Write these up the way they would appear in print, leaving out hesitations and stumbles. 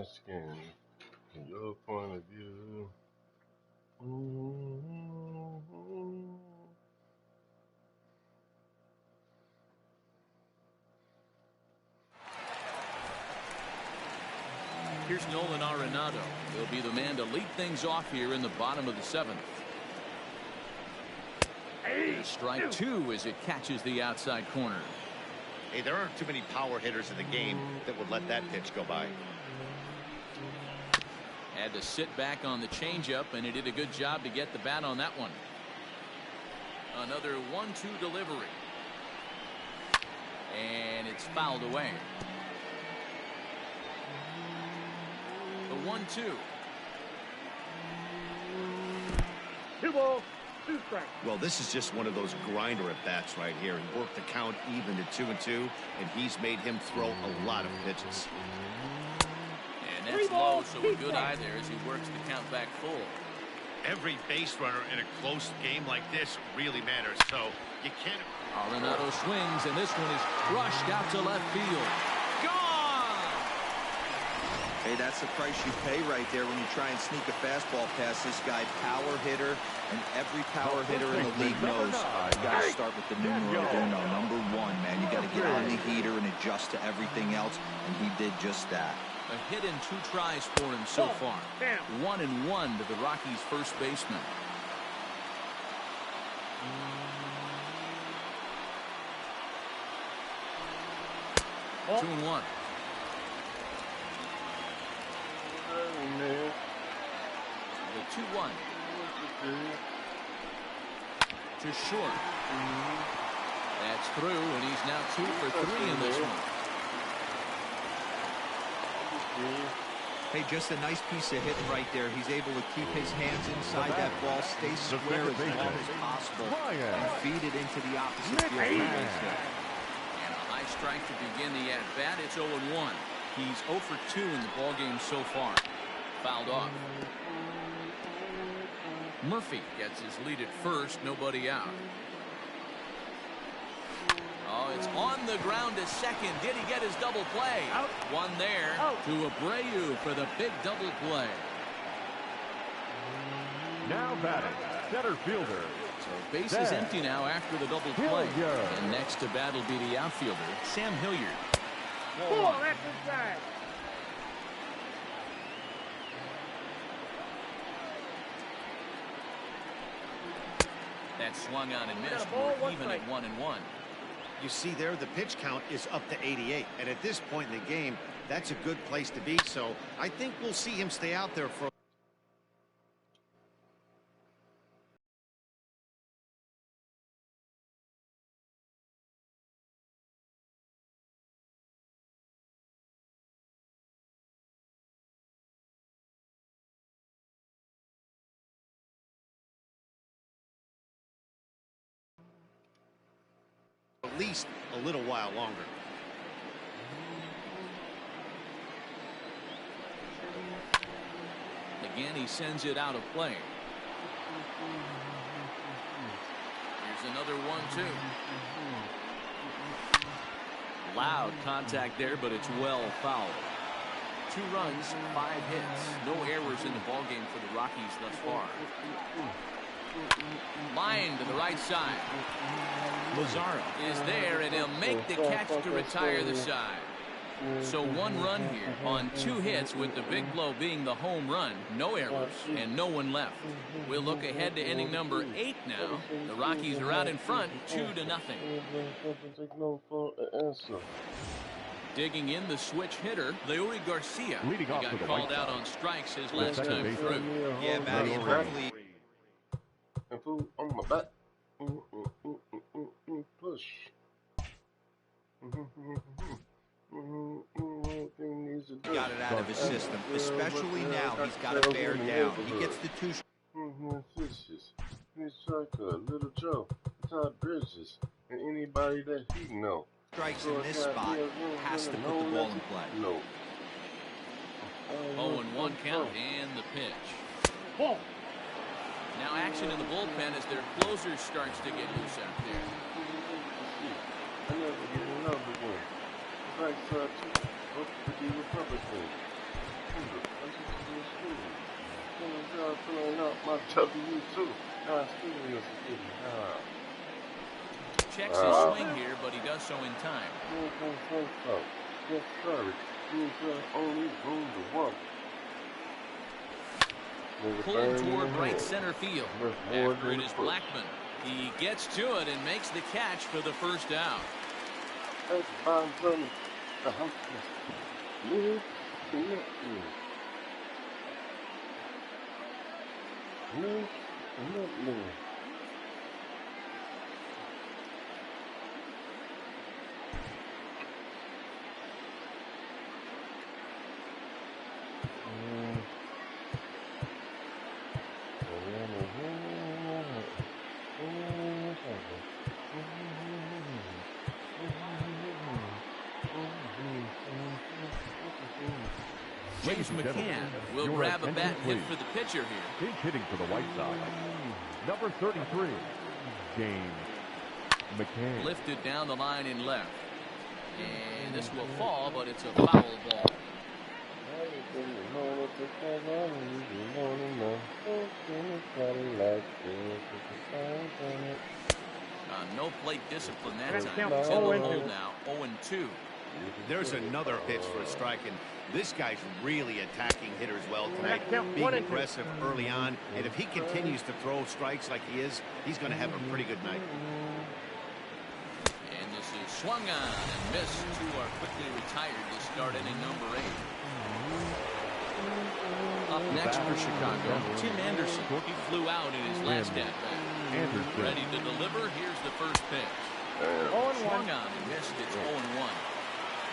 asking from your point of view. Here's Nolan Arenado. He'll be the man to lead things off here in the bottom of the 7th. Strike 2 as it catches the outside corner. Hey, there aren't too many power hitters in the game that would let that pitch go by. Had to sit back on the changeup, and he did a good job to get the bat on that one. Another 1-2 delivery. And it's fouled away. The 1-2. 2 balls, 2 strikes. Well, this is just one of those grinder at bats right here. He worked the count even to 2-2, and he's made him throw a lot of pitches. And that's low, so a good eye there as he works the count back full. Every base runner in a close game like this really matters, so you can't. Arenado swings, and this one is crushed out to left field. Gone! Hey, that's the price you pay right there when you try and sneak a fastball past this guy. Power hitter, and every power hitter in the league knows you got to start with the numero uno, number 1, man. You got to get on the heater and adjust to everything else, and he did just that. A hit in 2 tries for him so far. 1-1 to the Rockies' first baseman. Oh. 2-1. The 2-1. To short. That's through, and he's now 2 for 3 in this one. Hey, just a nice piece of hitting right there. He's able to keep his hands inside that ball, stay square as long as possible, and feed it into the opposite field. And a high strike to begin the at-bat. It's 0-1. He's 0 for 2 in the ballgame so far. Fouled off. Murphy gets his lead at first, nobody out. Oh, it's on the ground to second. Did he get his double play? Out. One there to Abreu for the big double play. Now batting, center fielder. So base is empty now after the double play. And next to bat will be the outfielder, Sam Hilliard. Ball, that's inside. That swung on and missed. We're even at 1-1. You see there, the pitch count is up to 88, and at this point in the game, that's a good place to be, so I think we'll see him stay out there for at least a little while longer. Again, he sends it out of play. Here's another 1-2. Loud contact there, but it's well fouled. 2 runs, 5 hits. No errors in the ballgame for the Rockies thus far. Line to the right side. Lazaro is there, and he'll make the catch to retire the side. So 1 run here on 2 hits, with the big blow being the home run. No errors and no one left. We'll look ahead to inning number 8 now. The Rockies are out in front 2-0. Digging in the switch hitter, Leury Garcia. He got called out on strikes his last time through. Yeah, Matty, and hopefully. And food on my back. Push. Got it out of his system, especially now. He's got to bear down. He gets the 2. Fishes, Fish Trucker, Little Joe, Todd Bridges, and anybody that he know. Strikes in this spot, has to put the ball in play. No. 0-1 count and the pitch. Ball. Now action in the bullpen as their closer starts to get loose out there. I never get another one. Right side too. Up to the Republican. My W too. Studios Checks his swing here, but he does so in time. Yes, sorry. Only room to walk. Pulled toward right center field. After it is Blackman. He gets to it and makes the catch for the first down. That's fine, son. James McCann will grab a bat and hit for the pitcher here. He's hitting for the White Sox. Number 33, James McCann. Lifted down the line in left. And this will fall, but it's a foul ball. No plate discipline that time. It's in the hole now, 0-2. There's another pitch for a strike, and this guy's really attacking hitters well tonight, being aggressive early on, and if he continues to throw strikes like he is, he's going to have a pretty good night. And this is swung on and missed. Two are quickly retired to start inning number 8. Up next for Chicago, Tim Anderson. He flew out in his last at-bat. Ready to deliver. Here's the first pitch. Swung on and missed. It's 0-1.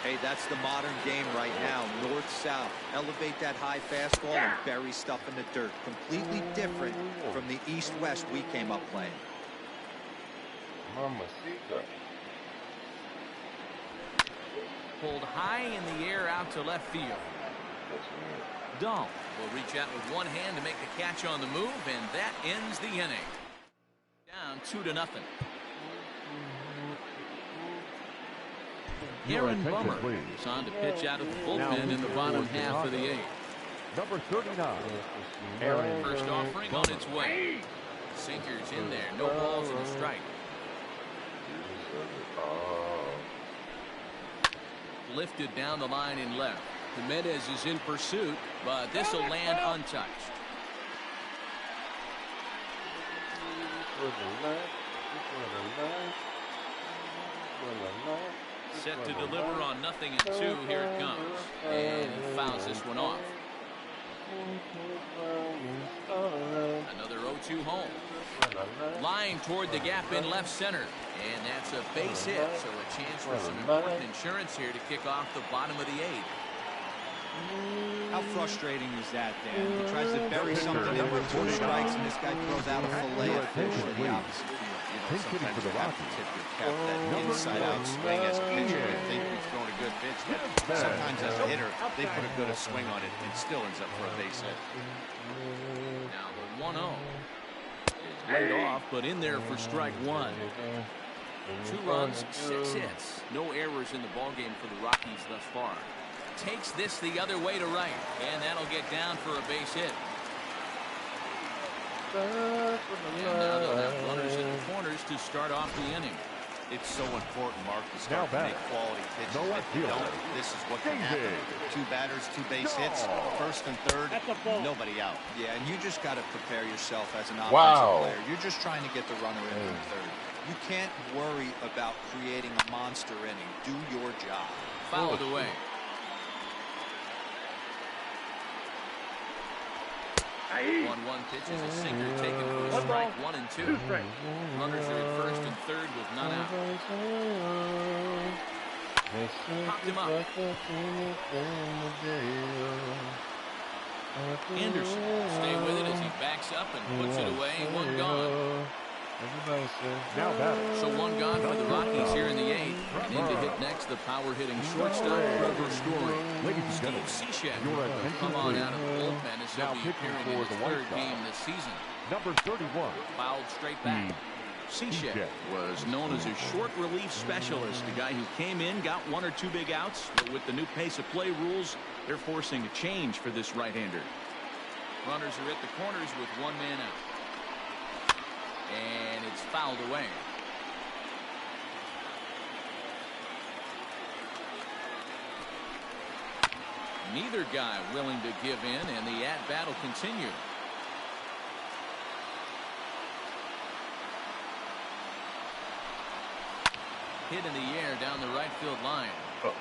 Hey, that's the modern game right now. North-south. Elevate that high fastball and bury stuff in the dirt. Completely different from the east-west we came up playing. Mamacita. Pulled high in the air out to left field. Dahl will reach out with one hand to make the catch on the move, and that ends the inning. Down 2-0. Aaron Bummer is on to pitch out of the bullpen in the bottom half of the 8th. Number 39, Aaron. First offering on its way. Sinkers in there. No balls and a strike. Lifted down the line in left. Jimenez is in pursuit, but this will land untouched. Set to deliver on 0-2. Here it comes. And he fouls this one off. Another 0-2 home. Line toward the gap in left center. And that's a base hit. So a chance for some important insurance here to kick off the bottom of the 8th. How frustrating is that, Dan? He tries to bury something in with 2 strikes, and this guy throws out a fillet of fish in the opposite field. You know, sometimes you have to tip your cap that inside-out swing as a pitcher. You think you've thrown a good pitch, but sometimes as a hitter, they put a good swing on it and still ends up for a base hit. Now the 1-0 is laid off, but in there for strike 1. 2 runs, 6 hits. No errors in the ballgame for the Rockies thus far. Takes this the other way to right, and that'll get down for a base hit. And now they'll have runners in the corners to start off the inning. It's so important, Mark, to start to make quality pitches. If you don't, this is what can happen. 2 batters, 2 base hits, first and third, nobody out. Yeah, and you just got to prepare yourself as an offensive player. You're just trying to get the runner in from third. You can't worry about creating a monster inning. Do your job. Fouled away. 1-1 pitch is a sinker taken for a strike. 1-2. Runners are at first and third with none out. Popped him up. Anderson will stay with it as he backs up and puts it away. 1 gone. Now batting. So 1 gone for the Rockies here in the 8th. And in to hit next, the power-hitting shortstop, Trevor Story. Steve Cishek will come on out of the bullpen as he'll be appearing in his 3rd game this season. Number 31. Fouled straight back. Cishek was known as a short relief specialist, a guy who came in, got 1 or 2 big outs, but with the new pace of play rules, they're forcing a change for this right-hander. Runners are at the corners with one man out. And it's fouled away. Neither guy willing to give in, and the at-bat will continue. Hit in the air down the right field line. But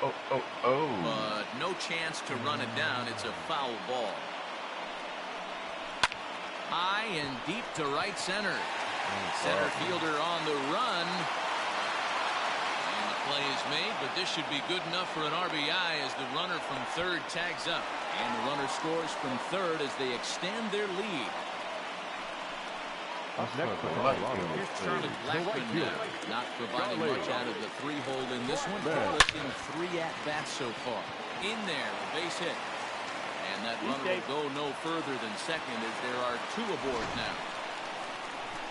no chance to run it down. It's a foul ball. High and deep to right center. Center fielder on the run. And the play is made, but this should be good enough for an RBI as the runner from third tags up. And the runner scores from third as they extend their lead. Here's Charlie Blackman now, not providing much out of the three-hole in this one. Looking 3 at-bats so far. In there, a base hit. And that runner will go no further than second as there are 2 aboard now.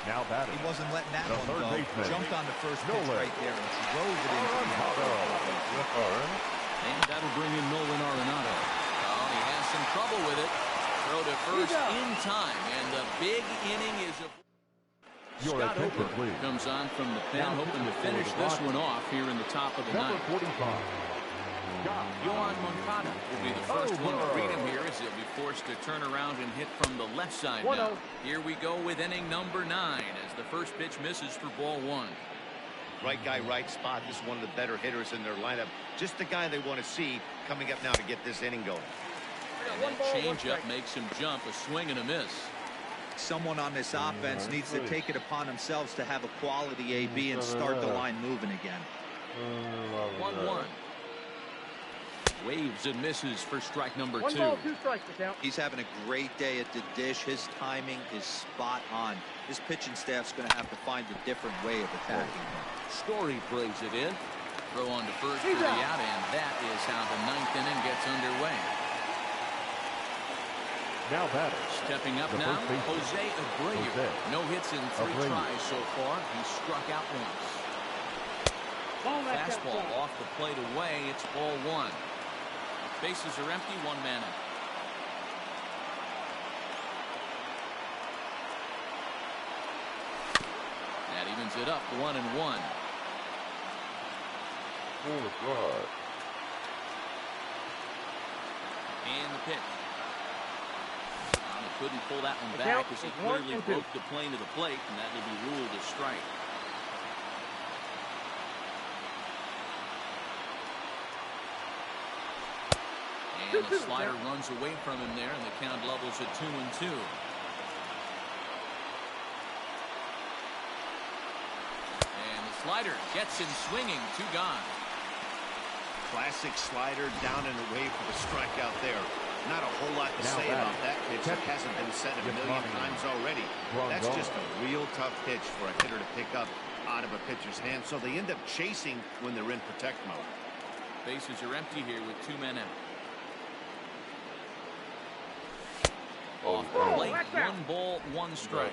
Now batting. He wasn't letting that one go. Baseman. Jumped on the first pitch right there and drove it into the outfield. And that'll bring in Nolan Arenado. Oh, he has some trouble with it. Throw to first in time, and the big inning is a... Scott Hooper comes on from the pen, hoping to finish this one off here in the top of the ninth. Yohan Moncada will be the first one to greet him here as he'll be forced to turn around and hit from the left side now. Here we go with inning number 9 as the first pitch misses for ball 1. Right guy, right spot. This is one of the better hitters in their lineup. Just the guy they want to see coming up now to get this inning going. And that changeup makes him jump, a swing and a miss. Someone on this offense needs to take it upon themselves to have a quality AB and start the line moving again. 1-1. Waves and misses for strike number 2. 1 ball, 2 strikes to count. He's having a great day at the dish. His timing is spot on. His pitching staff's going to have to find a different way of attacking him. Story brings it in. Throw on to first for the out, and that is how the 9th inning gets underway. Now batter. Stepping up now, Jose Abreu. No hits in 3 tries so far. He struck out once. Fastball off the plate away. It's ball 1. Bases are empty, 1 man out. That evens it up, 1-1. Oh, God. And the pitch. Couldn't pull that one back as he clearly broke the plane of the plate, and that will be ruled a strike. And the slider runs away from him there, and the count levels at 2-2. And the slider gets him swinging, 2 gone. Classic slider down and away for the strikeout there. Not a whole lot to say about that pitch. It hasn't been said a million times already. That's just a real tough pitch for a hitter to pick up out of a pitcher's hand, so they end up chasing when they're in protect mode. Bases are empty here with 2 men out. Off the plate, 1 ball, 1 strike.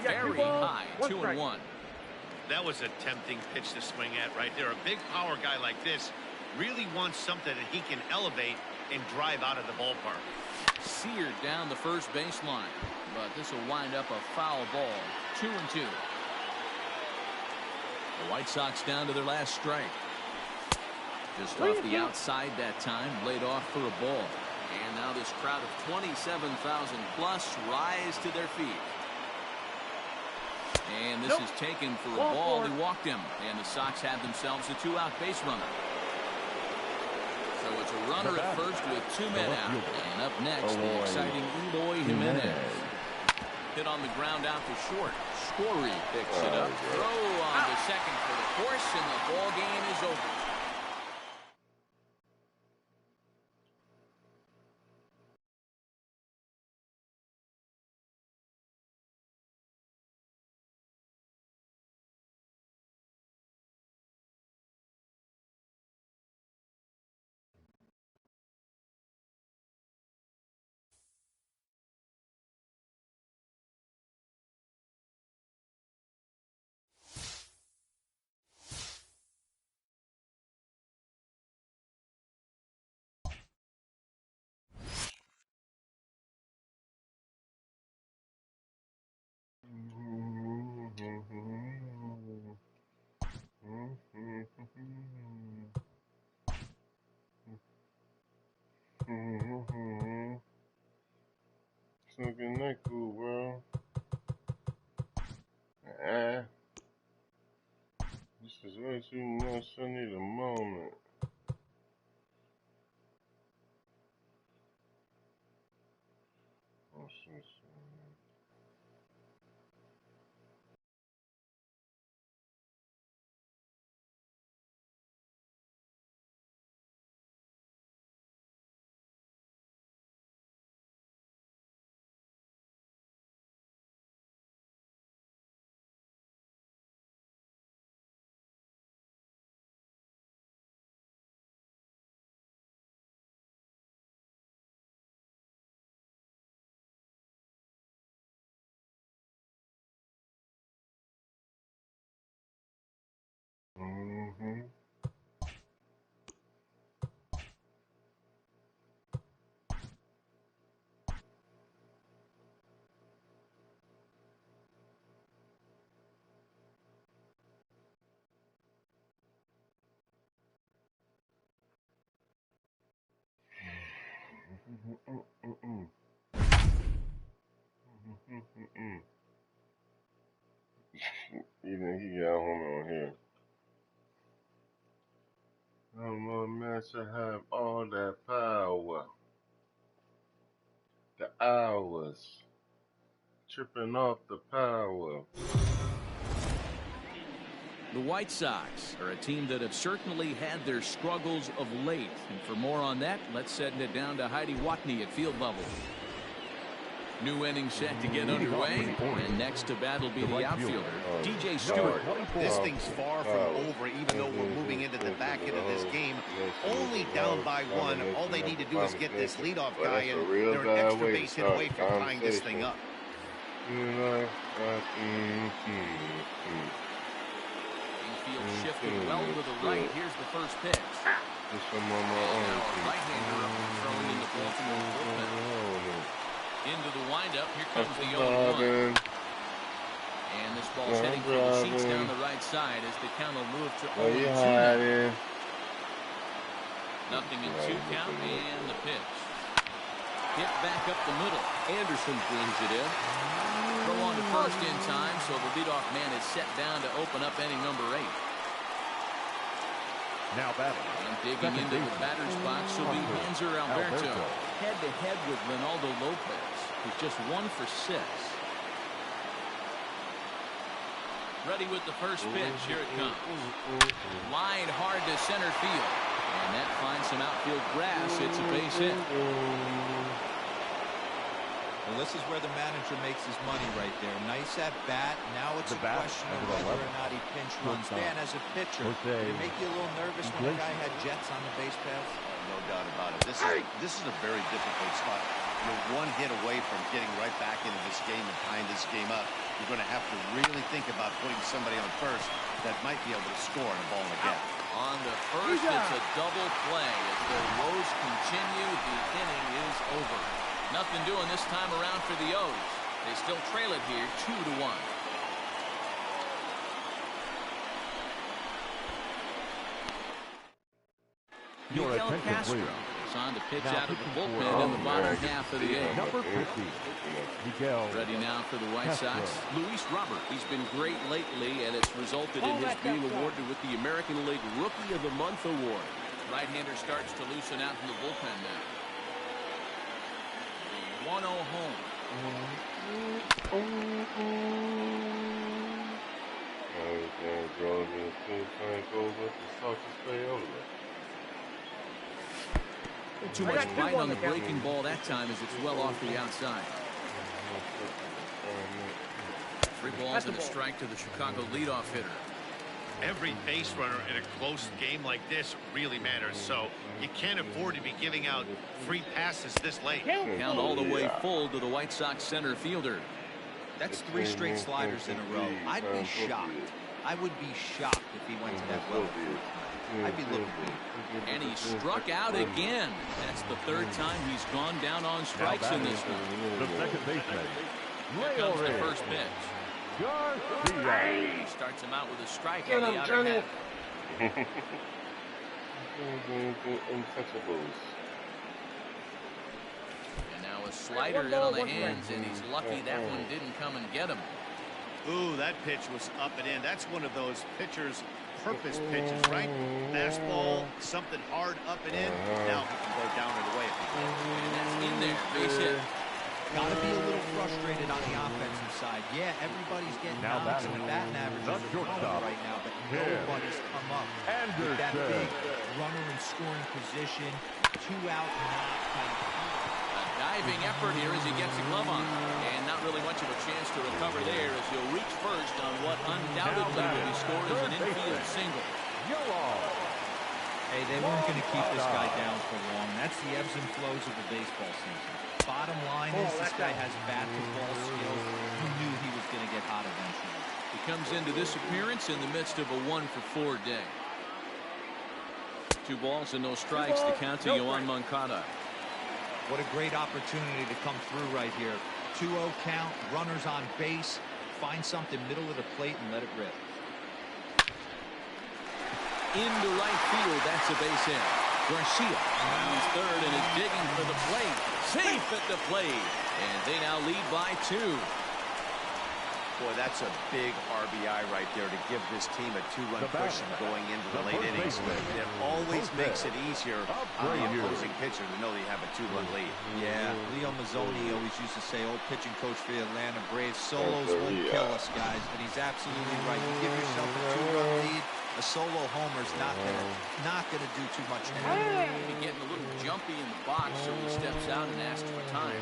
Very high, 2-1. That was a tempting pitch to swing at right there. A big power guy like this really wants something that he can elevate and drive out of the ballpark. Seared down the first baseline, but this will wind up a foul ball. 2-2. The White Sox down to their last strike. Just off the outside that time, laid off for a ball. And now this crowd of 27,000 plus rise to their feet. And this is taken for a ball. He walked him, and the Sox have themselves a 2-out base runner. So it's a runner at first with 2 men out. And up next, the exciting Eloy Jimenez. Hit on the ground out to short. Story picks it up. Throw on to second for the force, and the ball game is over. is way too much. I need a moment. Oh, shit. Mm-hmm. Even he got home on here. I'm a man to have all that power. The hours. Tripping off the power. The White Sox are a team that have certainly had their struggles of late. And for more on that, let's send it down to Heidi Watney at field level. New inning set to get underway, and next to bat will be the outfielder, DJ Stewart. This thing's far from over, even though we're moving into the back end of this game. Only down by one. All they need to do is get this leadoff guy, and they're an extra base hit away from tying this thing up. Infield shifted well to the right. Here's the first pitch. Right-hander up and throwing in the Baltimore bullpen. Into the windup. Here comes the 0-1. And this ball's heading for the seats down the right side as the count will move to 0-2. Nothing in 2 count, and the pitch. Hit back up the middle. Anderson brings it in. Throw on to first in time, so the leadoff man is set down to open up inning number 8. Now batting. And digging into the batter's box will be Hanser Alberto. Head-to-head with Ronaldo Lopez, who's just 1 for 6. Ready with the first pitch. Here it comes. Line hard to center field. And that finds some outfield grass. It's a base hit. Well, this is where the manager makes his money right there. Nice at bat. Now it's a question of whether or not he pinch runs. Dan, as a pitcher, did it make you a little nervous when the guy had jets on the base paths? No doubt about it. This is a very difficult spot. You're 1 hit away from getting right back into this game and tying this game up. You're going to have to really think about putting somebody on first that might be able to score on a ball in the gap. On the first, it's a double play. As the woes continue, the inning is over. Nothing doing this time around for the O's. They still trail it here 2-1. Miguel Castro is on to pitch out of the bullpen in the bottom half of the 8th. Number 50, Miguel. Ready now for the White Sox, Luis Robert. He's been great lately, and it's resulted in his being awarded with the American League Rookie of the Month award. Right-hander starts to loosen out in the bullpen now. 1-0 home. Too much bite on the breaking ball that time as it's well off the outside. 3 balls and a strike to the Chicago leadoff hitter. Every base runner in a close game like this really matters, so you can't afford to be giving out free passes this late. Count all the way full to the White Sox center fielder. That's 3 straight sliders in a row. I'd be shocked. I would be shocked if he went to that well. I'd be looking for And he struck out again. That's the 3rd time he's gone down on strikes in this one. The second baseman. Here comes the first pitch. He starts him out with a strike on the outer half. And now a slider in on the hands, and he's lucky that one didn't come and get him. Ooh, that pitch was up and in. That's one of those pitchers purpose pitches, right? Fastball, something hard up and in. Now he can go down and away if he wants. And that's in there. Base hit. Got to be a little frustrated on the offensive side. Yeah, everybody's getting knocks and batting averages right now, but nobody's come up with that big runner in scoring position, 2-out knock kind of. A diving effort here as he gets the glove on. And not really much of a chance to recover there as he'll reach first on what undoubtedly will be scored as an infield single. Hey, they weren't going to keep this guy down for long. That's the ebbs and flows of the baseball season. Bottom line is this guy has bat-to-ball skills. He knew he was going to get hot eventually. He comes into this appearance in the midst of a 1-for-4 day. 2 balls and no strikes to count to Yoan Moncada. What a great opportunity to come through right here. 2-0 count, runners on base. Find something middle of the plate and let it rip. Into right field, that's a base hit. Garcia rounds third and is digging for the plate. Safe at the plate. And they now lead by 2. Boy, that's a big RBI right there to give this team a 2-run cushion going into the late innings. And it always makes it easier on the opposing pitcher to know that you have a 2-run lead. Yeah, Leo Mazzoni always used to say, old pitching coach for the Atlanta Braves, solos won't kill us, guys. And he's absolutely right. You give yourself a 2-run lead, a solo homer's not gonna do too much damage. Maybe getting a little jumpy in the box, so he steps out and asks for time.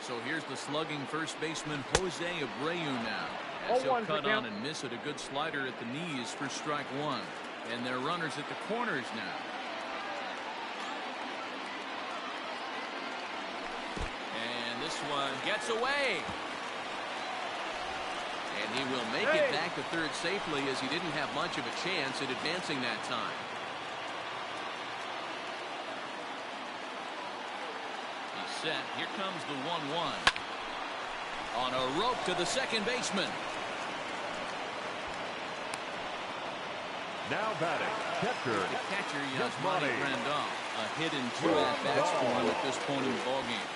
So here's the slugging first baseman Jose Abreu now, as he'll cut on and miss at a good slider at the knees for strike 1. And they're runners at the corners now. And this one gets away. And he will make it back to third safely, as he didn't have much of a chance at advancing that time. Set. Here comes the 1-1. On a rope to the second baseman. Now batting, catcher. The catcher, Yasmani Grandal. A hit in 2 at-bats for him at this point in the ballgame.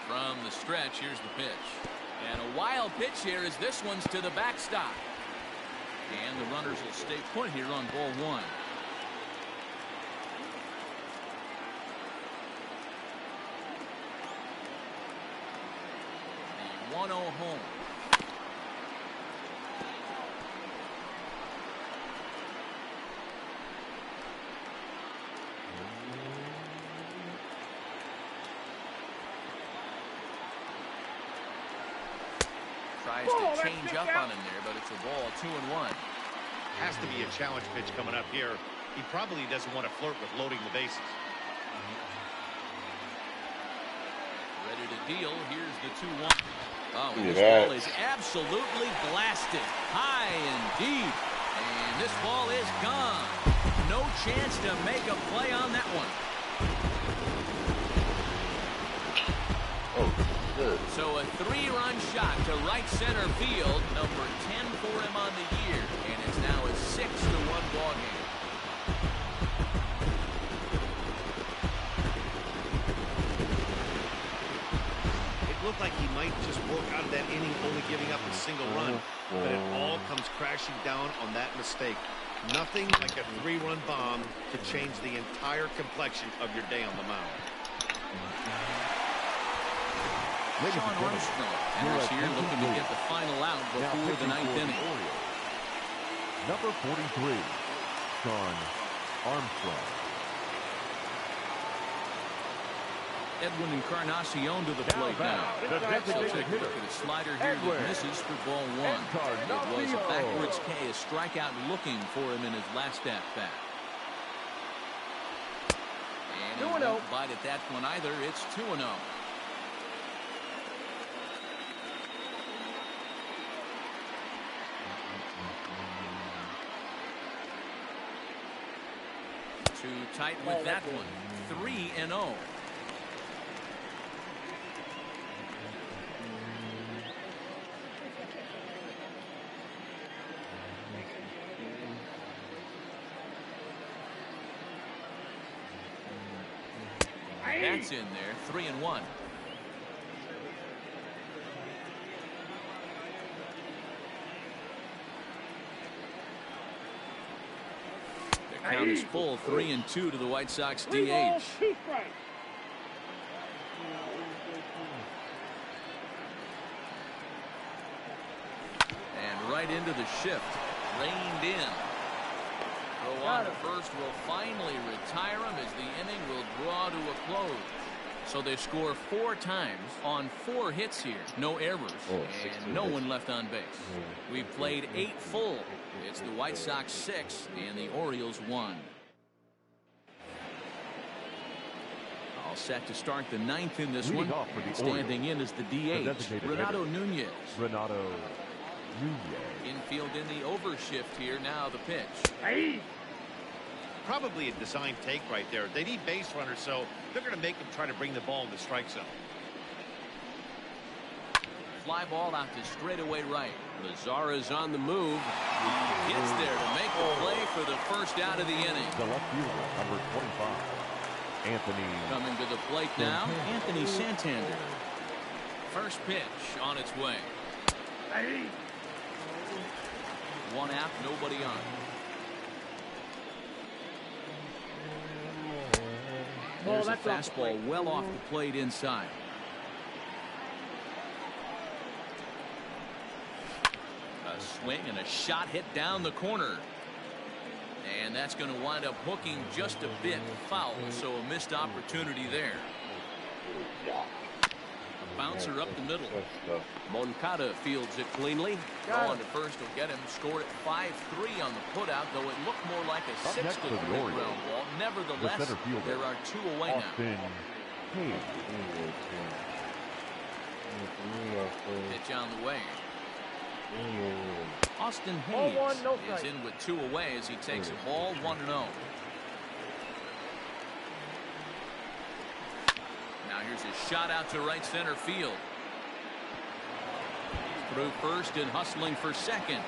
From the stretch, here's the pitch. And a wild pitch here as this one's to the backstop. And the runners will stay put here on ball 1. The 1-0 home. Tries to change up on him there, but it's a ball, 2-1. Has to be a challenge pitch coming up here. He probably doesn't want to flirt with loading the bases. Ready to deal. Here's the 2-1. Oh, this ball is absolutely blasted. High and deep. And this ball is gone. No chance to make a play on that one. So a 3-run shot to right center field, number 10 for him on the year, and it's now a 6-1 ball game. It looked like he might just work out of that inning only giving up a single run, but it all comes crashing down on that mistake. Nothing like a 3-run bomb to change the entire complexion of your day on the mound. Sean Armstrong enters here looking to get the final out before the 9th inning. Number 43, Sean Armstrong. Edwin Encarnacion to the plate now. The designated hitter, a slider here that misses for ball 1. It was a backwards K, a strikeout looking for him in his last at-bat. And he won't bite at that one either. It's 2-0. Too tight with that one. 3-0. That's in there. 3-1. The count is full. 3-2 to the White Sox DH. 3 balls, 2 strikes. And right into the shift. Reined in. Throw on to first will finally retire him as the inning will draw to a close. So they score 4 times on 4 hits here. No errors and no one left on base. We've played 8 full. It's the White Sox 6 and the Orioles 1. All set to start the 9th in this one. Standing in as the DH, Renato Nunez. Infield in the overshift here. Now the pitch. Probably a design take right there. They need base runners, so they're going to make them try to bring the ball in the strike zone. Fly ball out to straightaway right. Lazara's on the move. He gets there to make the play for the first out of the inning. The left fielder, number 25, Anthony. Coming to the plate now, Anthony Santander. First pitch on its way. One out, nobody on. There's a fastball well off the plate inside. A swing and a shot hit down the corner. And that's going to wind up hooking just a bit foul, so a missed opportunity there. A bouncer up the middle. Moncada fields it cleanly. Going to first will get him. Scored at 5-3 on the putout, though it looked more like a 6-3 ground ball. Nevertheless, there are 2 away now. Pitch on the way. Austin Hayes is in with 2 away as he takes a ball 1-0. Now here's a shot out to right center field. Through first and hustling for second.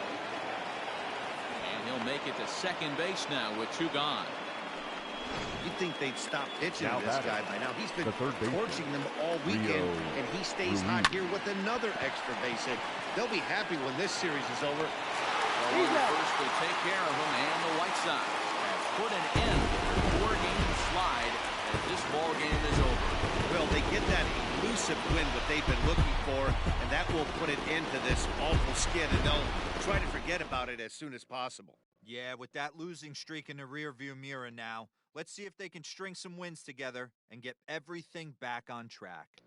And he'll make it to second base now with 2 gone. You'd think they'd stop pitching to this guy by now. He's been torching them all weekend, and he stays hot here with another extra base hit. They'll be happy when this series is over. Well, first will take care of him, and the White Sox have put an end to the 4-game slide as this ball game is over. Well, they get that elusive win that they've been looking for, and that will put an end to this awful skid, and they'll try to forget about it as soon as possible. Yeah, with that losing streak in the rearview mirror now, let's see if they can string some wins together and get everything back on track.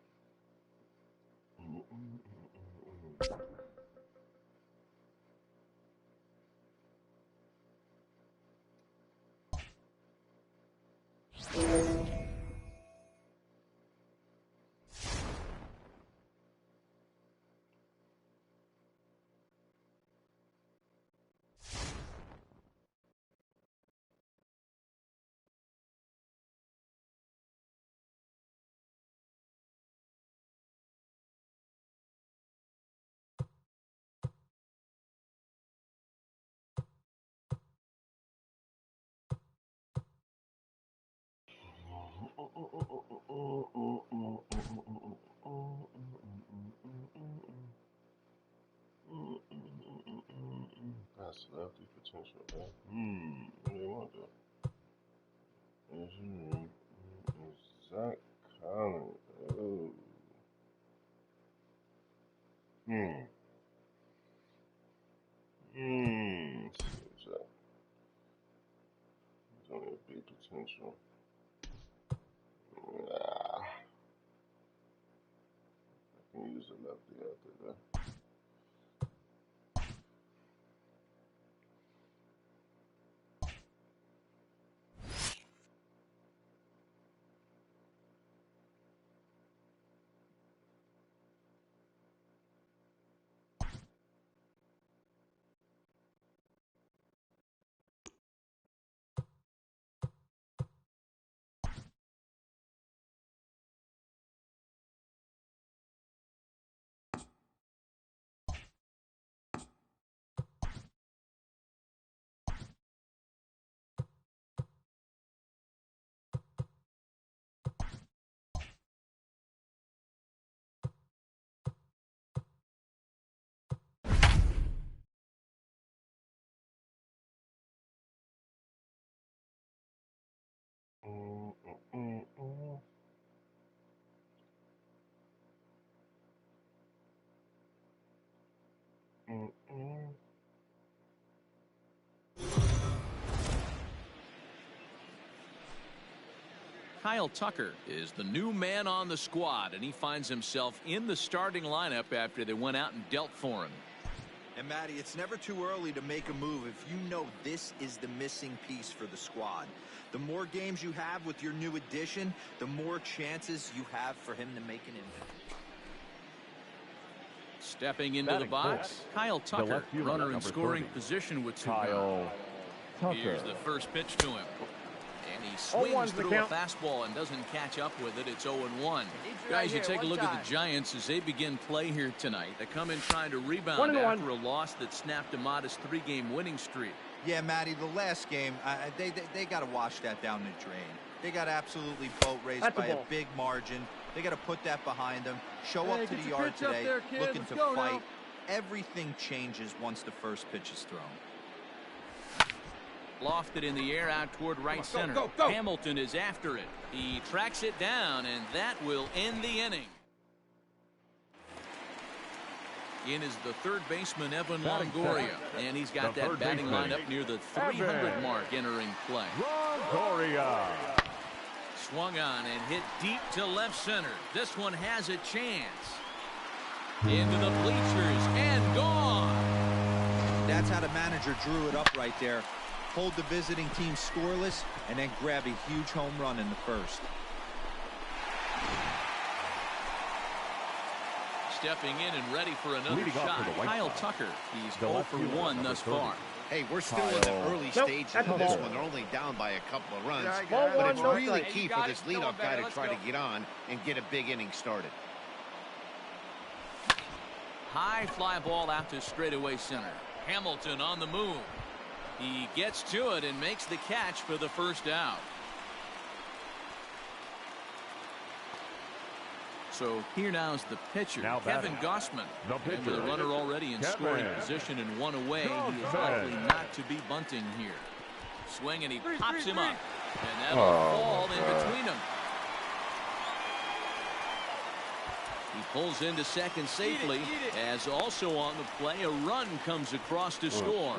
That's lefty potential, man. What do they want though? Zach Collins. Oh. Zach. There's only a big potential. I can use a lefty out there. Kyle Tucker is the new man on the squad, and he finds himself in the starting lineup after they went out and dealt for him. And Matty, it's never too early to make a move if you know this is the missing piece for the squad. The more games you have with your new addition, the more chances you have for him to make an impact. Stepping into the box, Kyle Tucker, runner in scoring position with two guys. Here's the first pitch to him. And he swings through a fastball and doesn't catch up with it. It's 0-1. Guys, you take a look at the Giants as they begin play here tonight. They come in trying to rebound after a loss that snapped a modest 3-game winning streak. Yeah, Matty, the last game, they got to wash that down the drain. They got absolutely boat raced by a big margin. They got to put that behind them. Show up to the yard today, looking to fight. Everything changes once the first pitch is thrown. Lofted in the air out toward right center. Hamilton is after it. He tracks it down, and that will end the inning. In is the third baseman, Evan Longoria, and he's got that batting lineup near the 300 mark entering play. Longoria swung on and hit deep to left center. This one has a chance. Into the bleachers and gone. That's how the manager drew it up right there. Hold the visiting team scoreless and then grab a huge home run in the first. Stepping in and ready for another shot, Kyle Tucker. He's 0 for 1 thus far. Hey, we're still in the early stages of this one. They're only down by a couple of runs. But it's really key for this leadoff guy to try to get on and get a big inning started. High fly ball out to straightaway center. Hamilton on the move. He gets to it and makes the catch for the first out. So here now is the pitcher, Kevin Gossman. And with a runner already in scoring position and one away, he is likely not to be bunting here. Swing, and he pops him up. And that'll fall in between them. He pulls into second safely, as also on the play, a run comes across to score.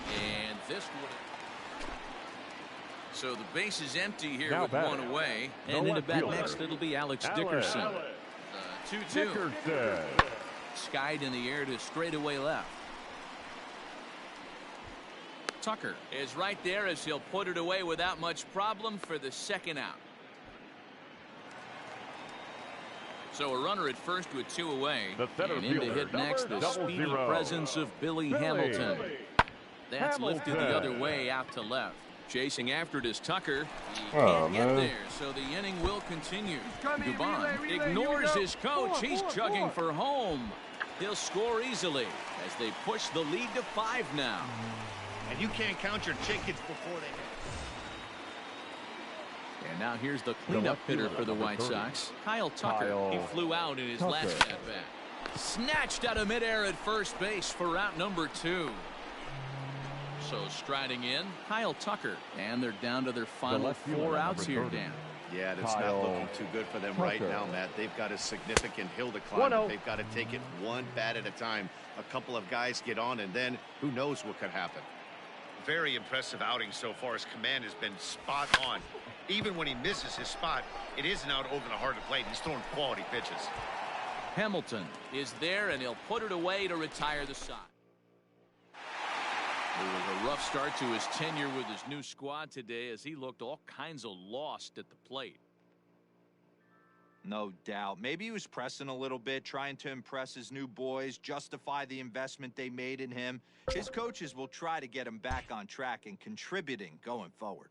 And this would... So the base is empty here with one away. And in the bat next, it'll be Alex Dickerson. 2-2. Skied in the air to straightaway left. Tucker is right there as he'll put it away without much problem for the second out. So a runner at first with two away. And in to hit next, the speedy presence of Billy Hamilton. That's lifted the other way out to left. Chasing after it is Tucker. He can't get there, so the inning will continue. Dubon ignores his coach. He's chugging for home. He'll score easily as they push the lead to 5 now. And you can't count your chickens before they hit. And now here's the cleanup hitter for the White Sox, Kyle Tucker. He flew out in his last at-bat. Snatched out of midair at first base for out number 2. So striding in, Kyle Tucker. And they're down to their final 4 outs here, Dan. Yeah, that's not looking too good for them right now, Matt. They've got a significant hill to climb. They've got to take it one bat at a time. A couple of guys get on, and then who knows what could happen. Very impressive outing so far. His command has been spot on. Even when he misses his spot, it isn't out over the heart of the plate. He's throwing quality pitches. Hamilton is there, and he'll put it away to retire the side. It was a rough start to his tenure with his new squad today as he looked all kinds of lost at the plate. No doubt. Maybe he was pressing a little bit, trying to impress his new boys, justify the investment they made in him. His coaches will try to get him back on track and contributing going forward.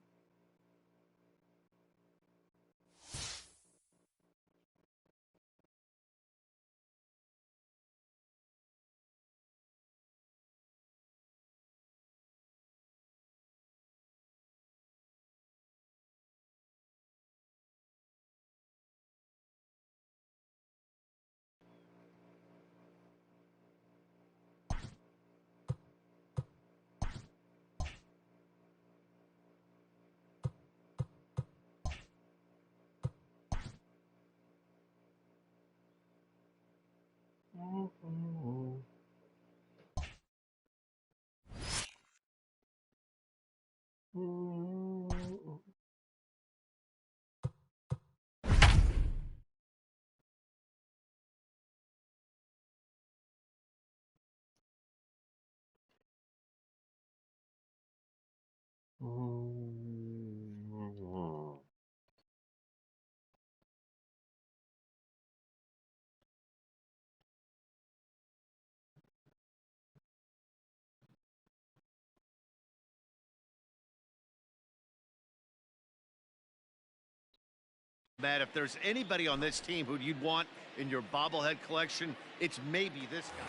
Matt, if there's anybody on this team who you'd want in your bobblehead collection, it's maybe this guy.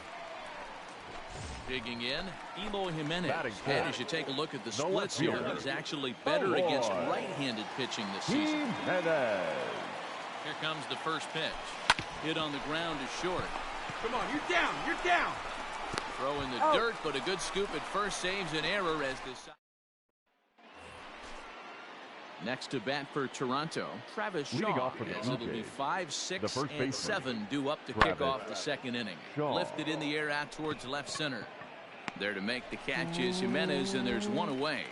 Digging in, Eloy Jimenez. And as you take a look at the splits here, he's actually better against right-handed pitching this season. Jimenez. Here comes the first pitch. Hit on the ground is short. Come on, you're down, you're down. Throw in the dirt, but a good scoop at first saves an error as this. Next to bat for Toronto, Travis Shaw, as it'll be 5, 6, and 7 due up to kick off the second inning. Lifted in the air out towards left center. There to make the catch is Jimenez, and there's one away.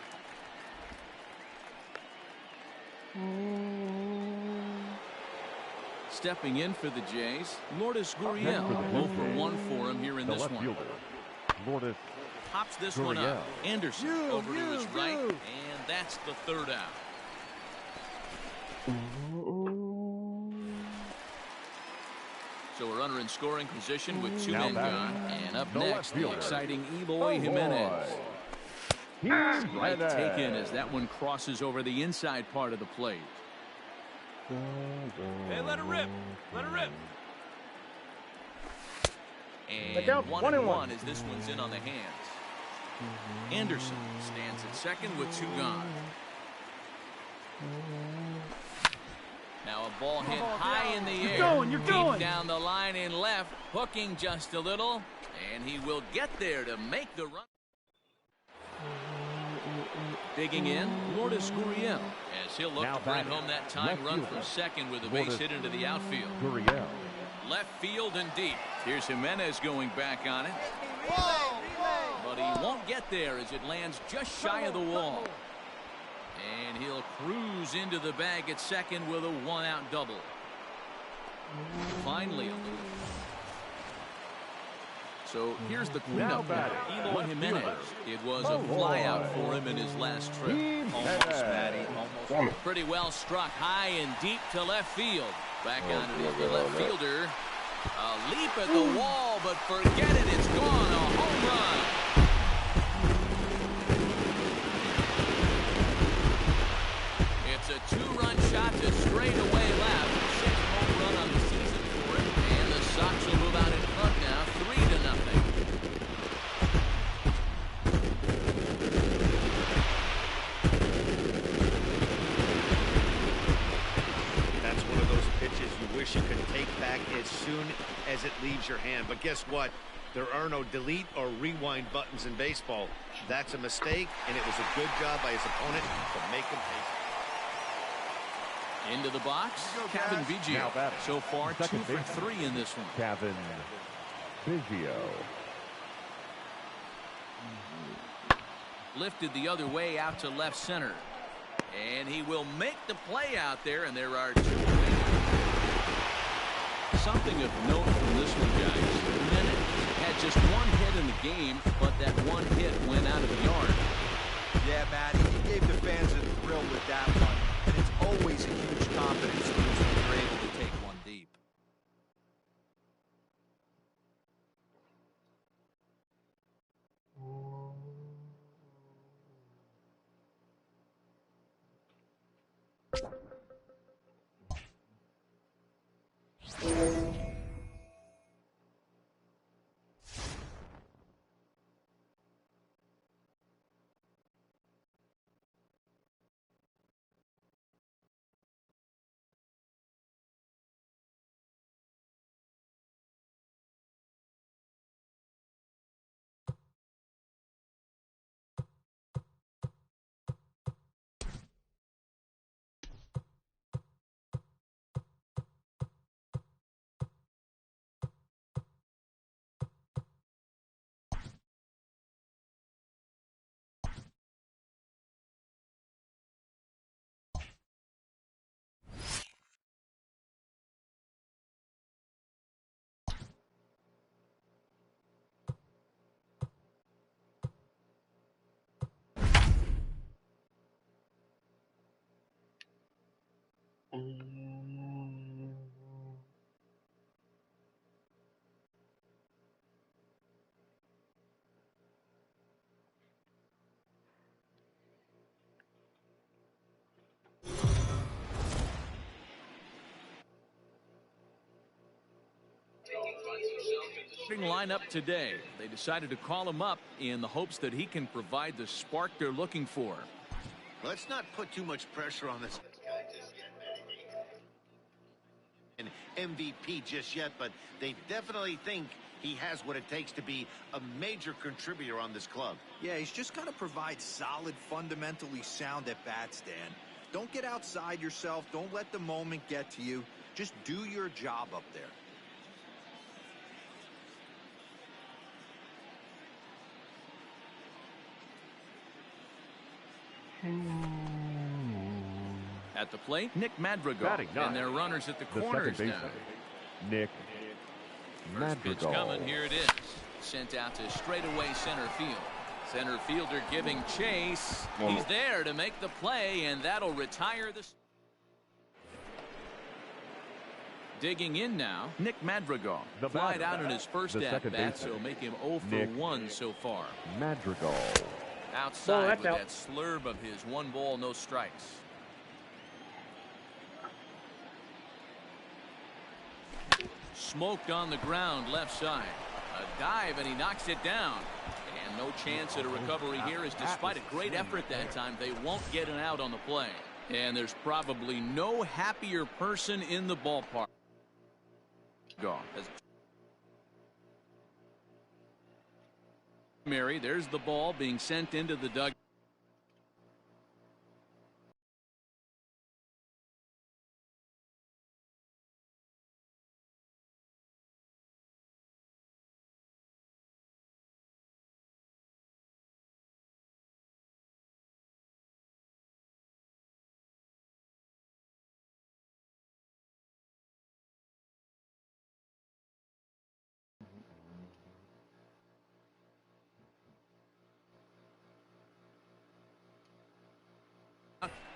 Stepping in for the Jays, Lourdes Gurriel. 0 for 1 for him here in this one. Lourdes Pops this one up. Anderson over to his right, and that's the third out. So a runner in scoring position with 2 men gone. And up next, the exciting Eloy Jimenez. Right taken as that one crosses over the inside part of the plate. Hey, let it rip. Let it rip. And 1-1 as this one's in on the hands. Anderson stands at second with 2 gone. Now a ball hit high in the air. You're going. Deep down the line in left, hooking just a little, and he will get there to make the run. Digging in, Lourdes Gurriel, as he'll look to bring home that tying run from second with a base hit into the outfield. Gurriel. Left field and deep. Here's Jimenez going back on it. But he won't get there as it lands just shy of the wall. And he'll cruise into the bag at second with a 1-out double. Finally, so here's the cleanup guy, Eloy Jimenez. It was a flyout for him in his last trip. Almost, Matty. Almost. Pretty well struck high and deep to left field. Back on it is the left fielder. A leap at the wall, but forget it. It's gone. A home run. It's a 2-run shot to straightaway left. 6th home run on the season for him. And the Sox will move out in front now, 3-0. That's one of those pitches you wish you could take back as soon as it leaves your hand. But guess what? There are no delete or rewind buttons in baseball. That's a mistake, and it was a good job by his opponent to make him pay. Into the box, Kevin Biggio. So far, 2 for 3 in this one. Kevin Biggio. Lifted the other way out to left center. And he will make the play out there, and there are 2 away. Something of note from this one, guys. Jimenez had just 1 hit in the game, but that 1 hit went out of the yard. Yeah, Matty, he gave the fans a thrill with that one. And it's always a huge confidence boost when you're able to take one deep. starting lineup today. They decided to call him up in the hopes that he can provide the spark they're looking for. Let's not put too much pressure on this an MVP just yet, but they definitely think he has what it takes to be a major contributor on this club. Yeah, he's just got to provide solid, fundamentally sound at bats, Dan. Don't get outside yourself. Don't let the moment get to you. Just do your job up there. At the plate, Nick Madrigal. And their runners at the corners now. Nick First pitch Madrigal. coming. Here it is. Sent out to straightaway center field. Center fielder giving chase. He's there to make the play, and that'll retire the... Digging in now, Nick Madrigal. Flied out in his first at-bat, so make him 0 for 1 so far. Madrigal. Outside with that slurve of his 1 ball, no strikes. Smoked on the ground left side. A dive, and he knocks it down. And no chance at a recovery here, as despite a great effort that time, they won't get an out on the play. And there's probably no happier person in the ballpark. Mary, there's the ball being sent into the dugout.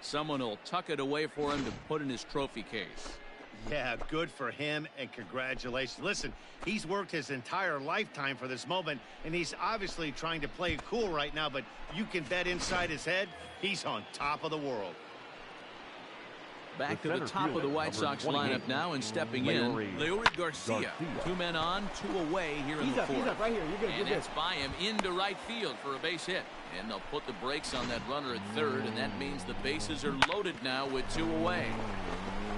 Someone will tuck it away for him to put in his trophy case. Yeah, good for him, and congratulations. Listen, he's worked his entire lifetime for this moment, and he's obviously trying to play it cool right now, but you can bet inside his head, he's on top of the world. Back to the top of the White Sox lineup now, and stepping in, Leury Garcia. 2 men on, 2 away here in the fourth. He's up right here. You're good. And that's by him into right field for a base hit. And they'll put the brakes on that runner at third, and that means the bases are loaded now with 2 away.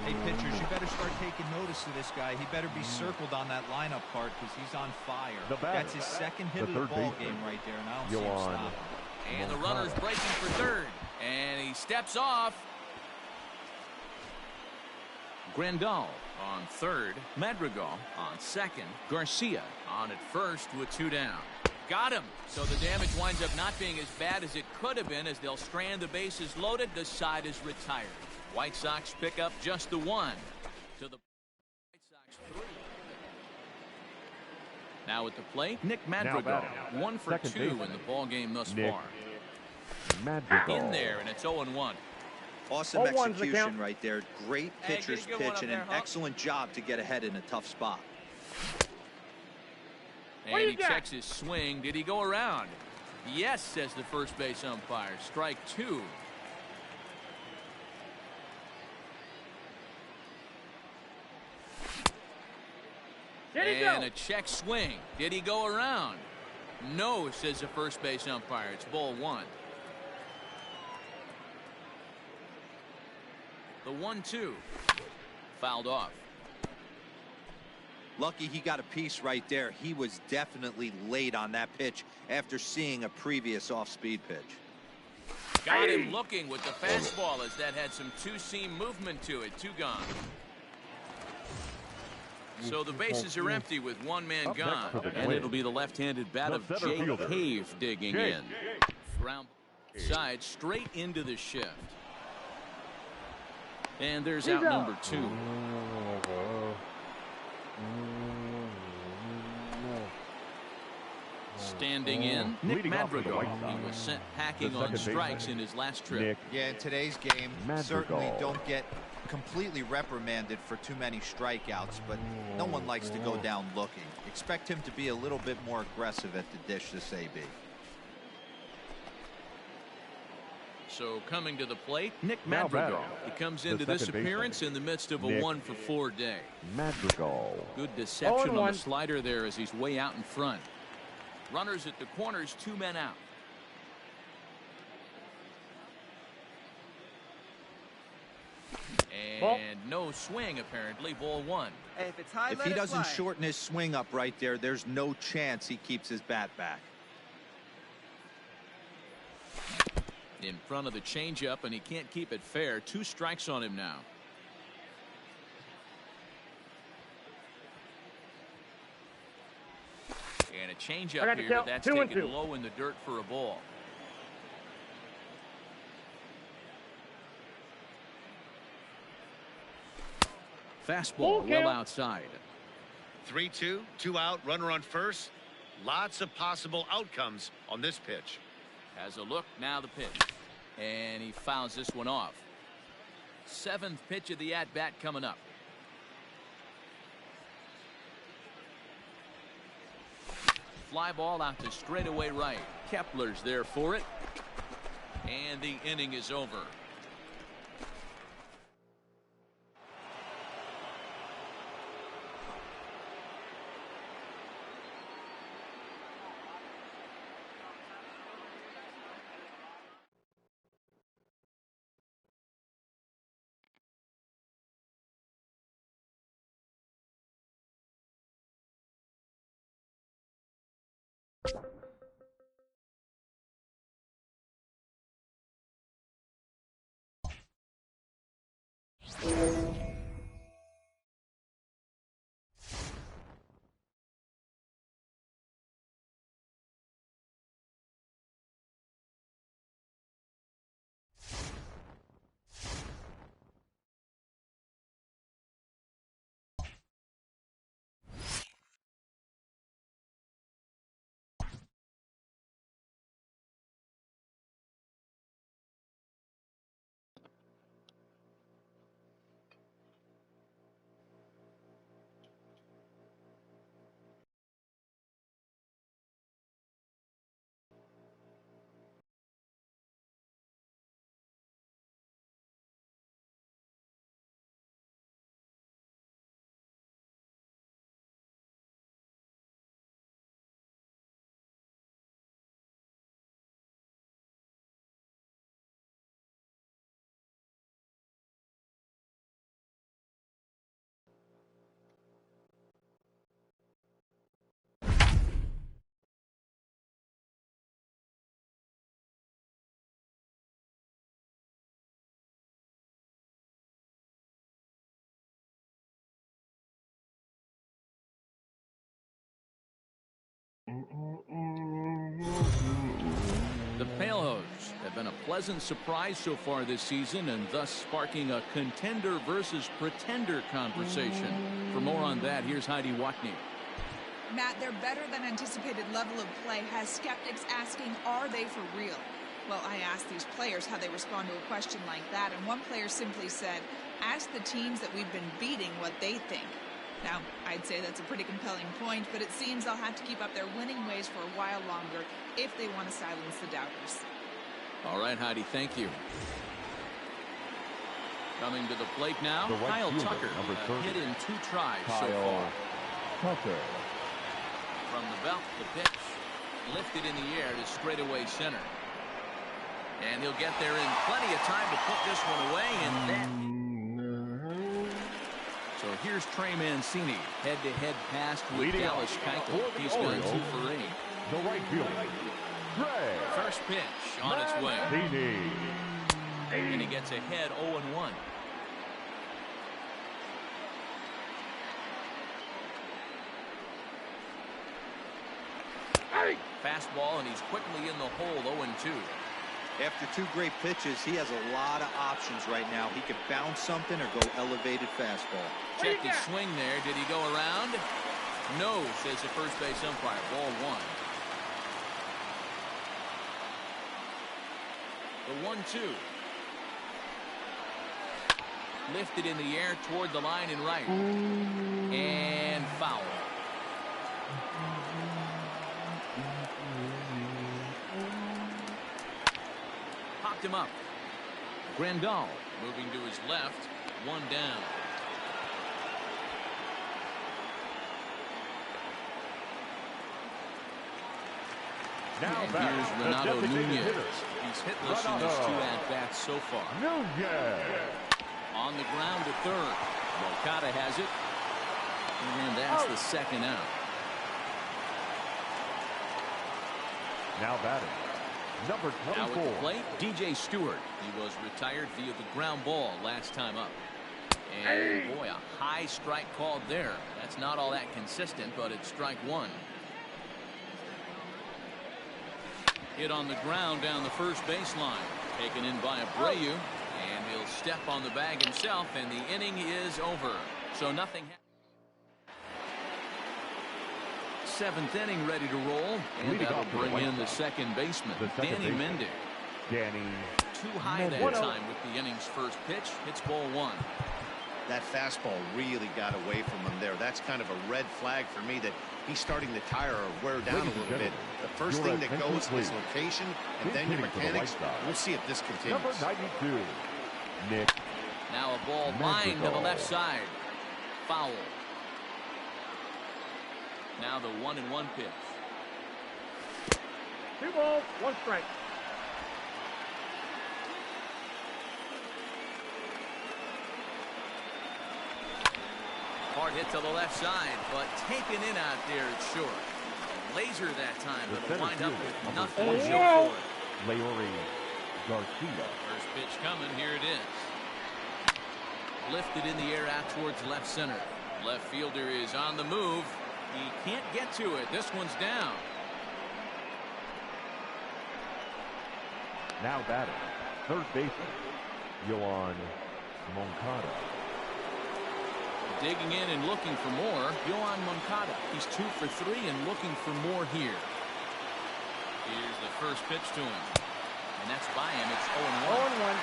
Hey, pitchers, you better start taking notice of this guy. He better be circled on that lineup card because he's on fire. That's his second hit of the ball game right there, and I don't see him stop. And the runner's breaking for third, and he steps off. Grandal on third, Madrigal on second, Garcia on at first with 2 down. Got him. So the damage winds up not being as bad as it could have been, as they'll strand the bases loaded. The side is retired. White Sox pick up just the 1 to the White Sox 3. Now at the plate, Nick Madrigal. 1 for 2 in the ball game thus far. Madrigal. In there, and it's 0-1. Awesome execution right there. Great pitcher's pitch, and an excellent job to get ahead in a tough spot. And he checks his swing. Did he go around? Yes, says the first base umpire. Strike 2. And a check swing. Did he go around? No, says the first base umpire. It's ball 1. The 1-2. Fouled off. Lucky he got a piece right there. He was definitely late on that pitch after seeing a previous off-speed pitch. Got him looking with the fastball, as that had some two-seam movement to it. 2 gone. So the bases are empty with 1 man gone. And it'll be the left-handed bat of Jay Cave digging in. Round side straight into the shift. And there's out number 2. Standing in, Nick Madrigal. He was sent packing on strikes in his last trip. Yeah, in today's game, certainly don't get completely reprimanded for too many strikeouts, but no one likes to go down looking. Expect him to be a little bit more aggressive at the dish this AB. So coming to the plate, Nick Madrigal. He comes into this appearance in the midst of a 1-for-4 day. Madrigal. Good deception on the slider there as he's way out in front. Runners at the corners, 2 men out. And no swing, apparently. Ball 1. Hey, if he doesn't shorten his swing up right there, there's no chance he keeps his bat back. In front of the changeup, and he can't keep it fair. 2 strikes on him now. And a changeup here that's taken low in the dirt for a ball. Fastball well outside. 3-2, 2 out, runner on first. Lots of possible outcomes on this pitch. Has a look, now the pitch. And he fouls this one off. 7th pitch of the at-bat coming up. Fly ball out to straightaway right. Kepler's there for it. And the inning is over. The Palehose have been a pleasant surprise so far this season, and thus sparking a contender versus pretender conversation. For more on that, here's Heidi Watney. Matt, their better than anticipated level of play has skeptics asking, are they for real? Well, I asked these players how they respond to a question like that, and one player simply said, ask the teams that we've been beating what they think. Now, I'd say that's a pretty compelling point, but it seems they'll have to keep up their winning ways for a while longer if they want to silence the doubters. All right, Heidi, thank you. Coming to the plate now, Kyle Tucker, hit in 2 tries so far. Tucker. From the belt, the pitch, lifted in the air to straightaway center. And he'll get there in plenty of time to put this one away, and then... So here's Trey Mancini, head-to-head pass with Dallas Keuchel. He's gone 2 for 8. The right fielder, Trey. First pitch on its way. And he gets ahead 0-1. Fastball, and he's quickly in the hole, 0-2. After 2 great pitches, he has a lot of options right now. He could bounce something or go elevated fastball. Checked his swing there. Did he go around? No, says the first base umpire. Ball 1. The 1-2. Lifted in the air toward the line and right. And foul. picked him up. Grandal moving to his left. One down. Now and back, here's Renato Nunez. hitter. He's hitless in his 2 at-bats so far. Nunez. On the ground to third. Moncada has it. And that's the second out. Now batting, number 24. Now at the plate, DJ Stewart. He was retired via the ground ball last time up. And boy, a high strike called there. That's not all that consistent, but it's strike one. Hit on the ground down the first baseline. Taken in by Abreu. And he'll step on the bag himself, and the inning is over. So nothing. 7th inning ready to roll. And that'll bring in the second baseman, Danny Mendick. Danny. Too high that time with the inning's first pitch. Hits ball one. That fastball really got away from him there. That's kind of a red flag for me that he's starting to tire or wear down a little bit. The first thing that goes is location and then your mechanics. We'll see if this continues. Number 92, Nick. Now a ball lined to the left side. Foul. Now the 1-1 pitch. 2 balls, 1 strike. Hard hit to the left side, but taken in out there, it's short. Laser that time, but it'll wind up with nothing to show for it. Leori Garcia. First pitch coming, here it is. Lifted in the air out towards left center. Left fielder is on the move. He can't get to it. This one's down. Now batting, third baseman, Yohan Moncada. Digging in and looking for more, Yohan Moncada. He's 2 for 3 and looking for more here. Here's the first pitch to him. And that's by him. It's 0-1.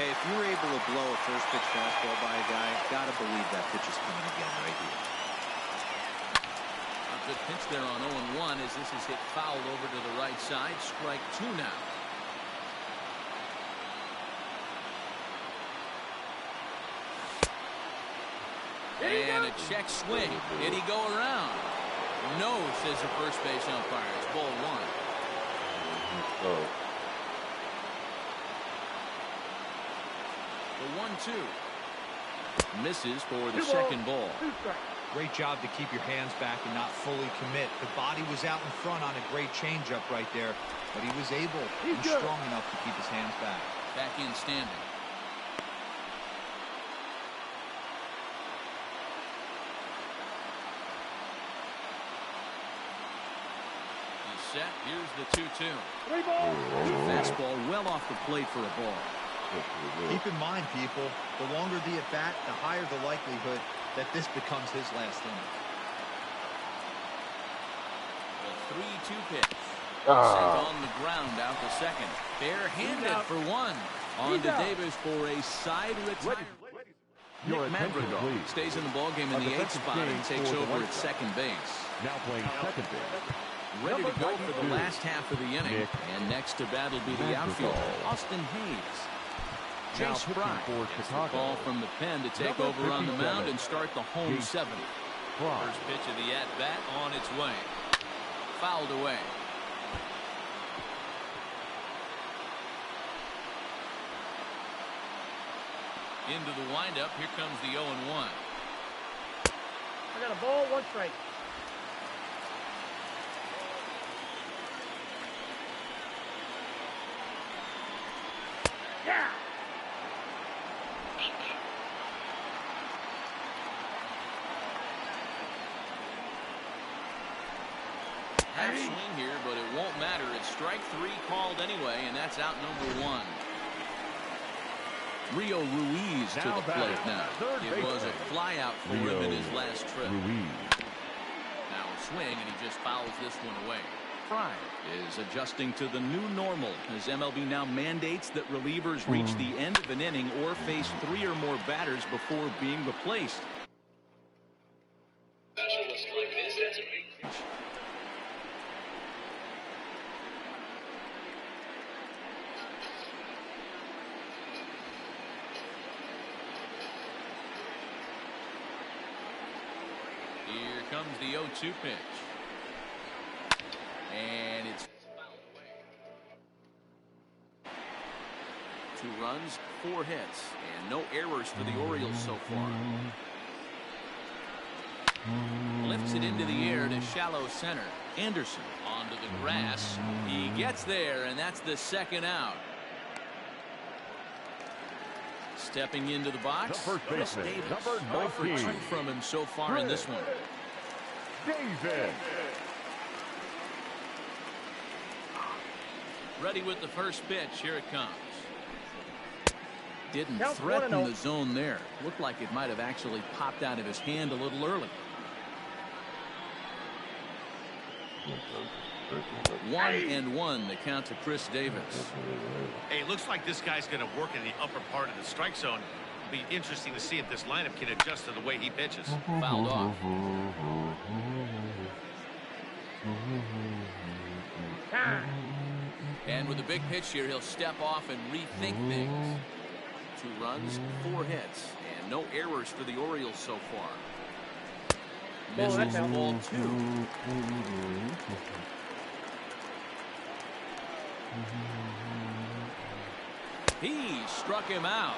Hey, if you were able to blow a first pitch fastball by a guy, gotta believe that pitch is coming again right here. A good pitch there on 0-1 as this is hit fouled over to the right side. Strike 2 now. And a check swing. Did he go around? No, says the first base umpire. It's ball 1. The 1-2. Misses for the second ball. Great job to keep your hands back and not fully commit. The body was out in front on a great changeup right there, but he was able and strong enough to keep his hands back. Back in standing. Set. Here's the 2-2. 3 balls. Fastball well off the plate for a ball. Keep in mind, people, the longer the at-bat, the higher the likelihood that this becomes his last inning. The 3-2 pitch. Sent on the ground out to second. Barehanded for 1. On to Davis for a side retirement. Nick Madrigal stays in the ballgame in the 8th spot and takes over at second base. Now playing second base. Ready to go for the last half of the inning. And next to bat will be the outfielder, Austin Hayes. Chase Fry gets the ball from the pen to take over on the mound and start the home 7th. First pitch of the at-bat on its way. Fouled away. Into the windup. Here comes the 0-1. I got a ball, 1 strike. Yeah. Half swing here, but it won't matter. It's strike 3 called anyway, and that's out number 1. Rio Ruiz to the plate now. It was a fly out for him in his last trip. Now a swing, and he just fouls this one away. Fry is adjusting to the new normal as MLB now mandates that relievers reach the end of an inning or face 3 or more batters before being replaced. comes the 0-2 pitch. And it's 2 runs, 4 hits, and no errors for the Orioles so far. Lifts it into the air to shallow center. Anderson onto the grass. He gets there, and that's the 2nd out. Stepping into the box, Chris Davis. Number 19. 0 for 2 from him so far in this one. Davis. Ready with the first pitch. Here it comes. Didn't Count threaten 1-0. the zone there. Looked like it might have actually popped out of his hand a little early. 1-1 the count to Chris Davis. Hey, it looks like this guy's going to work in the upper part of the strike zone. It'll be interesting to see if this lineup can adjust to the way he pitches. Fouled off. And with a big pitch here, he'll step off and rethink things. 2 runs, 4 hits, and no errors for the Orioles so far. Misses ball 2. He struck him out.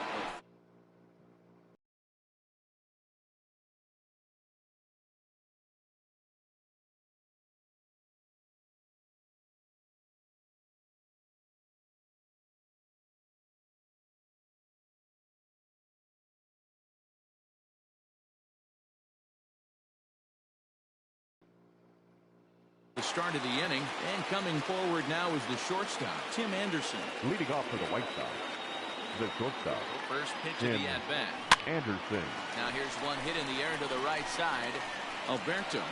The start of the inning, and coming forward now is the shortstop, Tim Anderson. Leading off for the White Sox, the shortstop. First pitch of the at-bat. Anderson. Now here's one hit in the air to the right side. Alberto.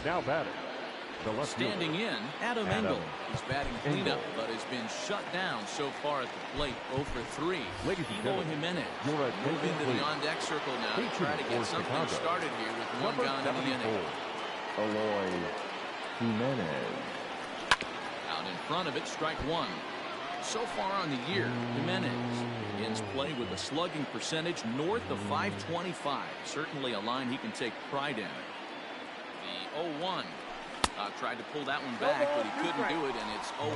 Now batting. The left Standing fielder. in, Adam Engel. He's batting cleanup, but has been shut down so far at the plate. 0 for 3. Ladies and Eloy gentlemen, Jimenez. your Move attention, into the please. on-deck circle now to Featuring try to get for something Chicago, started here with 1 number gone in the 74, inning. Eloy Jimenez. Out in front of it, strike 1. So far on the year, Jimenez ends play with a slugging percentage north of .525. Certainly a line he can take pride in. The 0-1. Tried to pull that one back, but he couldn't do it, and it's 0-2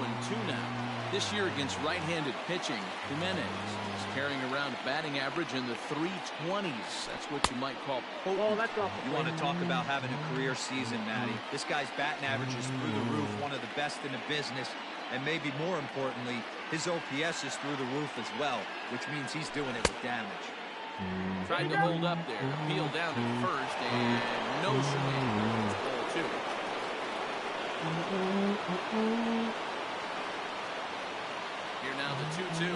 now. This year against right-handed pitching, Jimenez is carrying around a batting average in the 320s. That's what you might call potent. You want to talk about having a career season, Matty. This guy's batting average is through the roof, one of the best in the business, and maybe more importantly, his OPS is through the roof as well, which means he's doing it with damage. Tried to hold up there, appeal down to first, and no swing. It's ball 2. Here now the 2-2.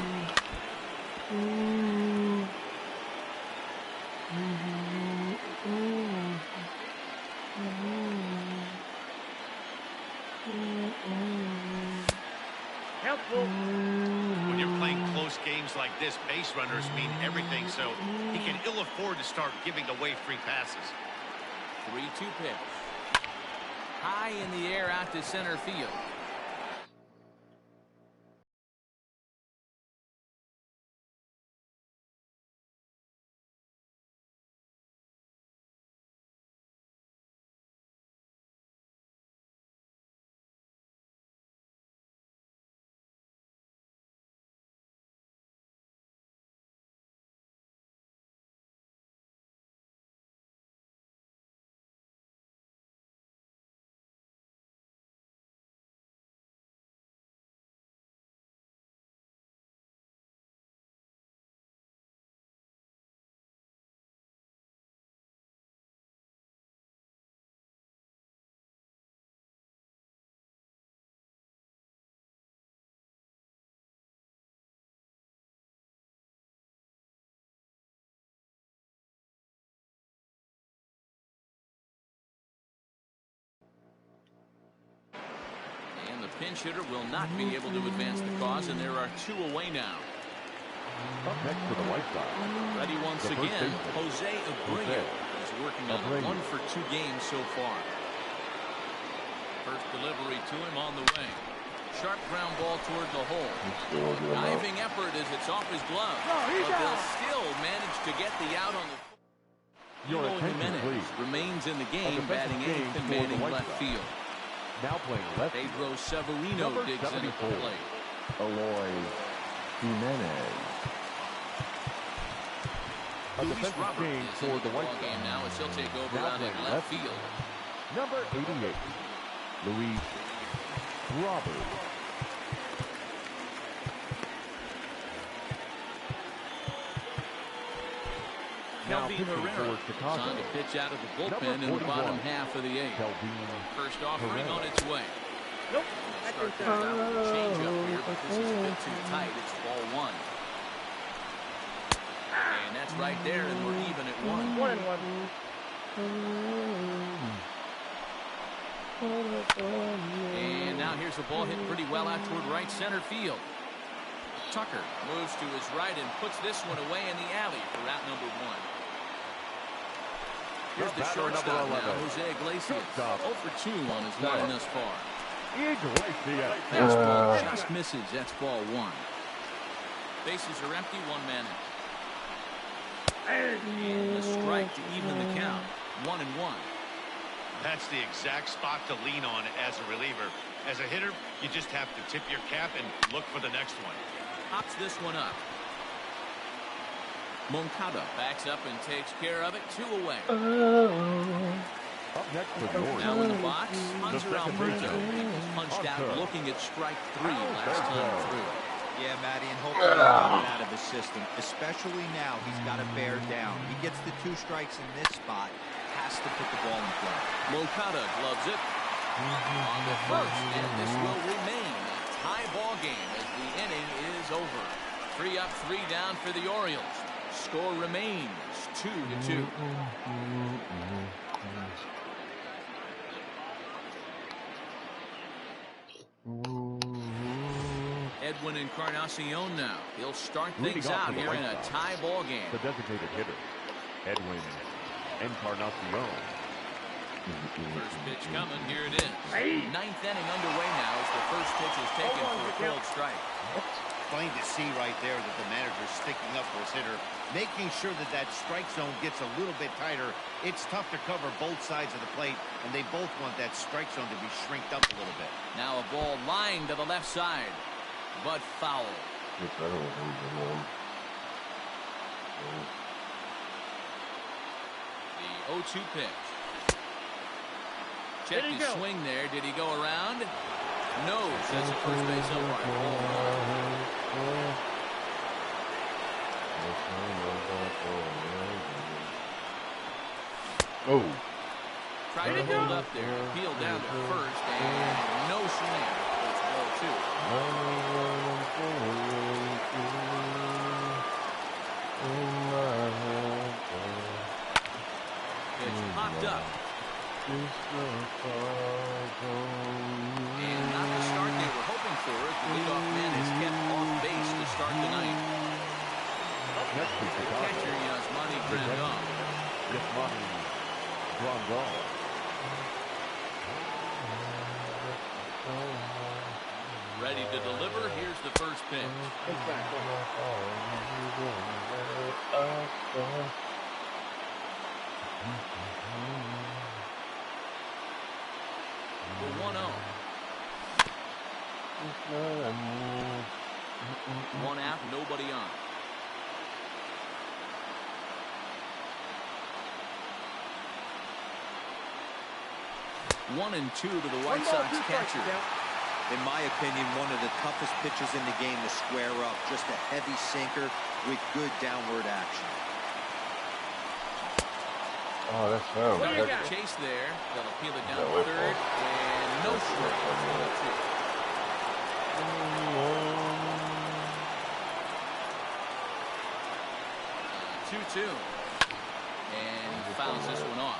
When you're playing close games like this, base runners mean everything, so he can ill afford to start giving away free passes. 3-2 pitch. High in the air out to center field. pinch hitter will not be able to advance the cause, and there are 2 away now. Up next for the White Sox. Ready once again, Jose Abreu is working on 1 for 2 games so far. First delivery to him on the way. Sharp ground ball toward the hole. Diving effort as it's off his glove. But they'll still manage to get the out on the. Your attention, please. Remains in the game, batting 8th and manning left field. Now playing left. Pedro Severino digs in at the plate. Eloy Jimenez. A defensive change for the White Sox. Game now as he'll take over out in left field. Number 88, Luis Robert. Now Kelvin Herrera is on to pitch out of the bullpen in the bottom half of the 8th. First offering on its way. Nope. Start things out with a change up here, but this is a bit too tight. It's ball 1. And that's right there, and we're even at 1. 1 and 1. And now here's a ball hit pretty well out toward right center field. Tucker moves to his right and puts this one away in the alley for route number 1. Here's the shortstop now, Jose Iglesias. 0 for 2 on his line thus far. Iglesias. Fastball just misses. That's ball 1. Bases are empty, 1 man out. And a strike to even the count. 1 and 1. That's the exact spot to lean on as a reliever. As a hitter, you just have to tip your cap and look for the next one. Pops this one up. Moncada backs up and takes care of it. 2 away. Up next for George. Now in the box, Hanser Alberto. He was punched out looking at strike 3 last time through. Yeah, Matty, and hopefully he'll get it out of his system. Especially now, he's got to bear down. He gets the 2 strikes in this spot. Has to put the ball in play. Moncada gloves it on the first, and this will remain a tie ball game as the inning is over. 3 up, 3 down for the Orioles. Score remains 2-2. Edwin Encarnacion now. He'll start things out here in a tie ball game. The designated hitter, Edwin Encarnacion. First pitch coming. Here it is. 9th inning underway now as the first pitch is taken for a called strike. Plain to see right there that the manager's sticking up for his hitter, making sure that that strike zone gets a little bit tighter. It's tough to cover both sides of the plate, and they both want that strike zone to be shrinked up a little bit. Now a ball lined to the left side, but foul. The 0-2 pitch. Check his swing there. Did he go around? No, says the first base umpire. Oh. Tried to hold up there. Peeled down to first, and no swing. It's ball 2. It's popped up. And not the start they were hoping for. The leadoff man is kept off base to start the ninth. Catcher Yasmani Grandal. Ready to deliver. Here's the first pitch. The 1-0. 1 out, nobody on. One and 2 to the White Sox catcher. In my opinion, one of the toughest pitches in the game to square up. Just a heavy sinker with good downward action. Oh, that's sound. Chase there. They'll appeal it down to third. And no strike. 2-2. And he fouls this one off.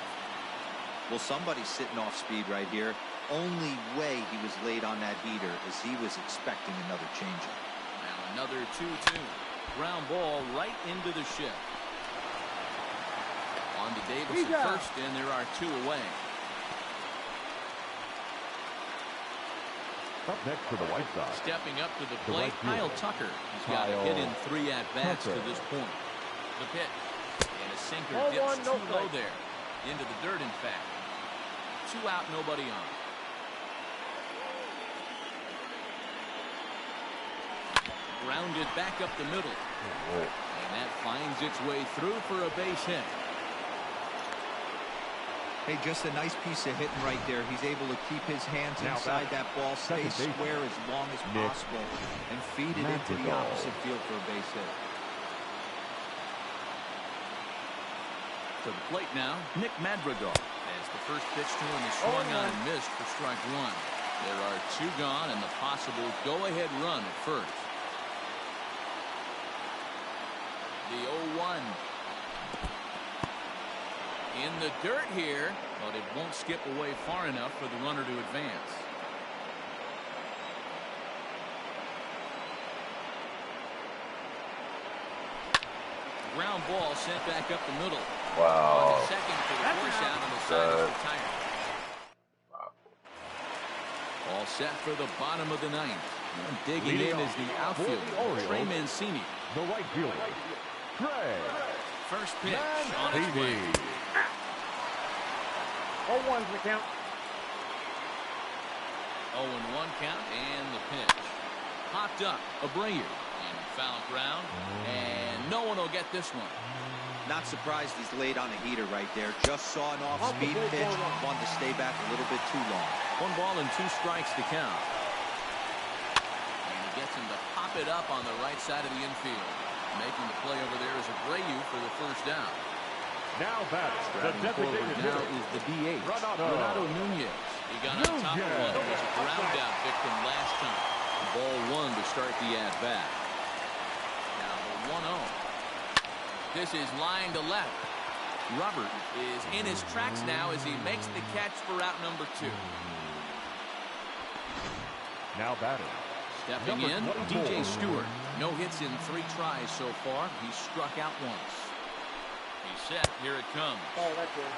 Well, somebody's sitting off speed right here. Only way he was late on that heater is he was expecting another changeup. Now another 2-2. Ground ball right into the shift. On to Davis at first, and there are 2 away. Up next for the White Sox. Stepping up to the plate, Kyle Tucker. He's got a hit in 3 at-bats to this point. The pitch. And a sinker dips too low there. Into the dirt, in fact. 2 out, nobody on. Grounded back up the middle. And that finds its way through for a base hit. Hey, just a nice piece of hitting right there. He's able to keep his hands inside that ball, stay square as long as possible, and feed it into the opposite field for a base hit. To the plate now, Nick Madrigal. As the first pitch to him is swung on and missed for strike 1. There are 2 gone and the possible go-ahead run at first. The 0-1. In the dirt here, but it won't skip away far enough for the runner to advance. Ground ball sent back up the middle. Wow. On the second for the force out, and the side is retired. All set for the bottom of the 9th. And digging in is the outfielder, Trey Mancini. The right fielder, Trey. First pitch on its way. 0-1's the count. 0-1 count, and the pitch. Popped up, Abreu in foul ground, and no one will get this one. Not surprised he's laid on a heater right there. Just saw an off-speed pitch, wanted to stay back a little bit too long. 1 ball and 2 strikes to count. And he gets him to pop it up on the right side of the infield. Making the play over there is Abreu for the first down. Now batting, the designated now hitter is the DH, Renato Nunez. He got on top of one. It was a ground out victim last time. Ball 1 to start the at-bat. Now the 1-0. This is line to left. Robert is in his tracks now as he makes the catch for out number 2. Now batting. Stepping in, DJ Stewart. No hits in 3 tries so far. He's struck out once. He's set. Here it comes. Oh, that's good.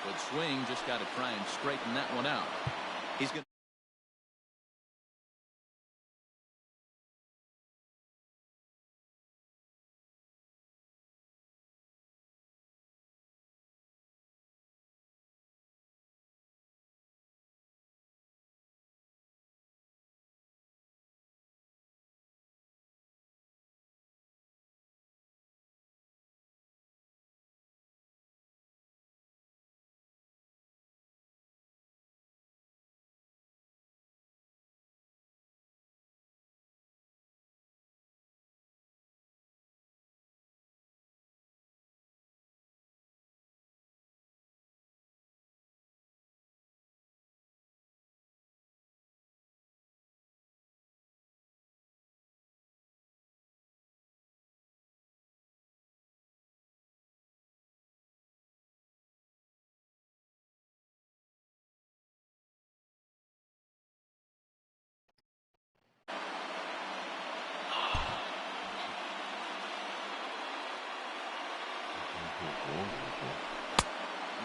Good swing. Just got to try and straighten that one out. He's going to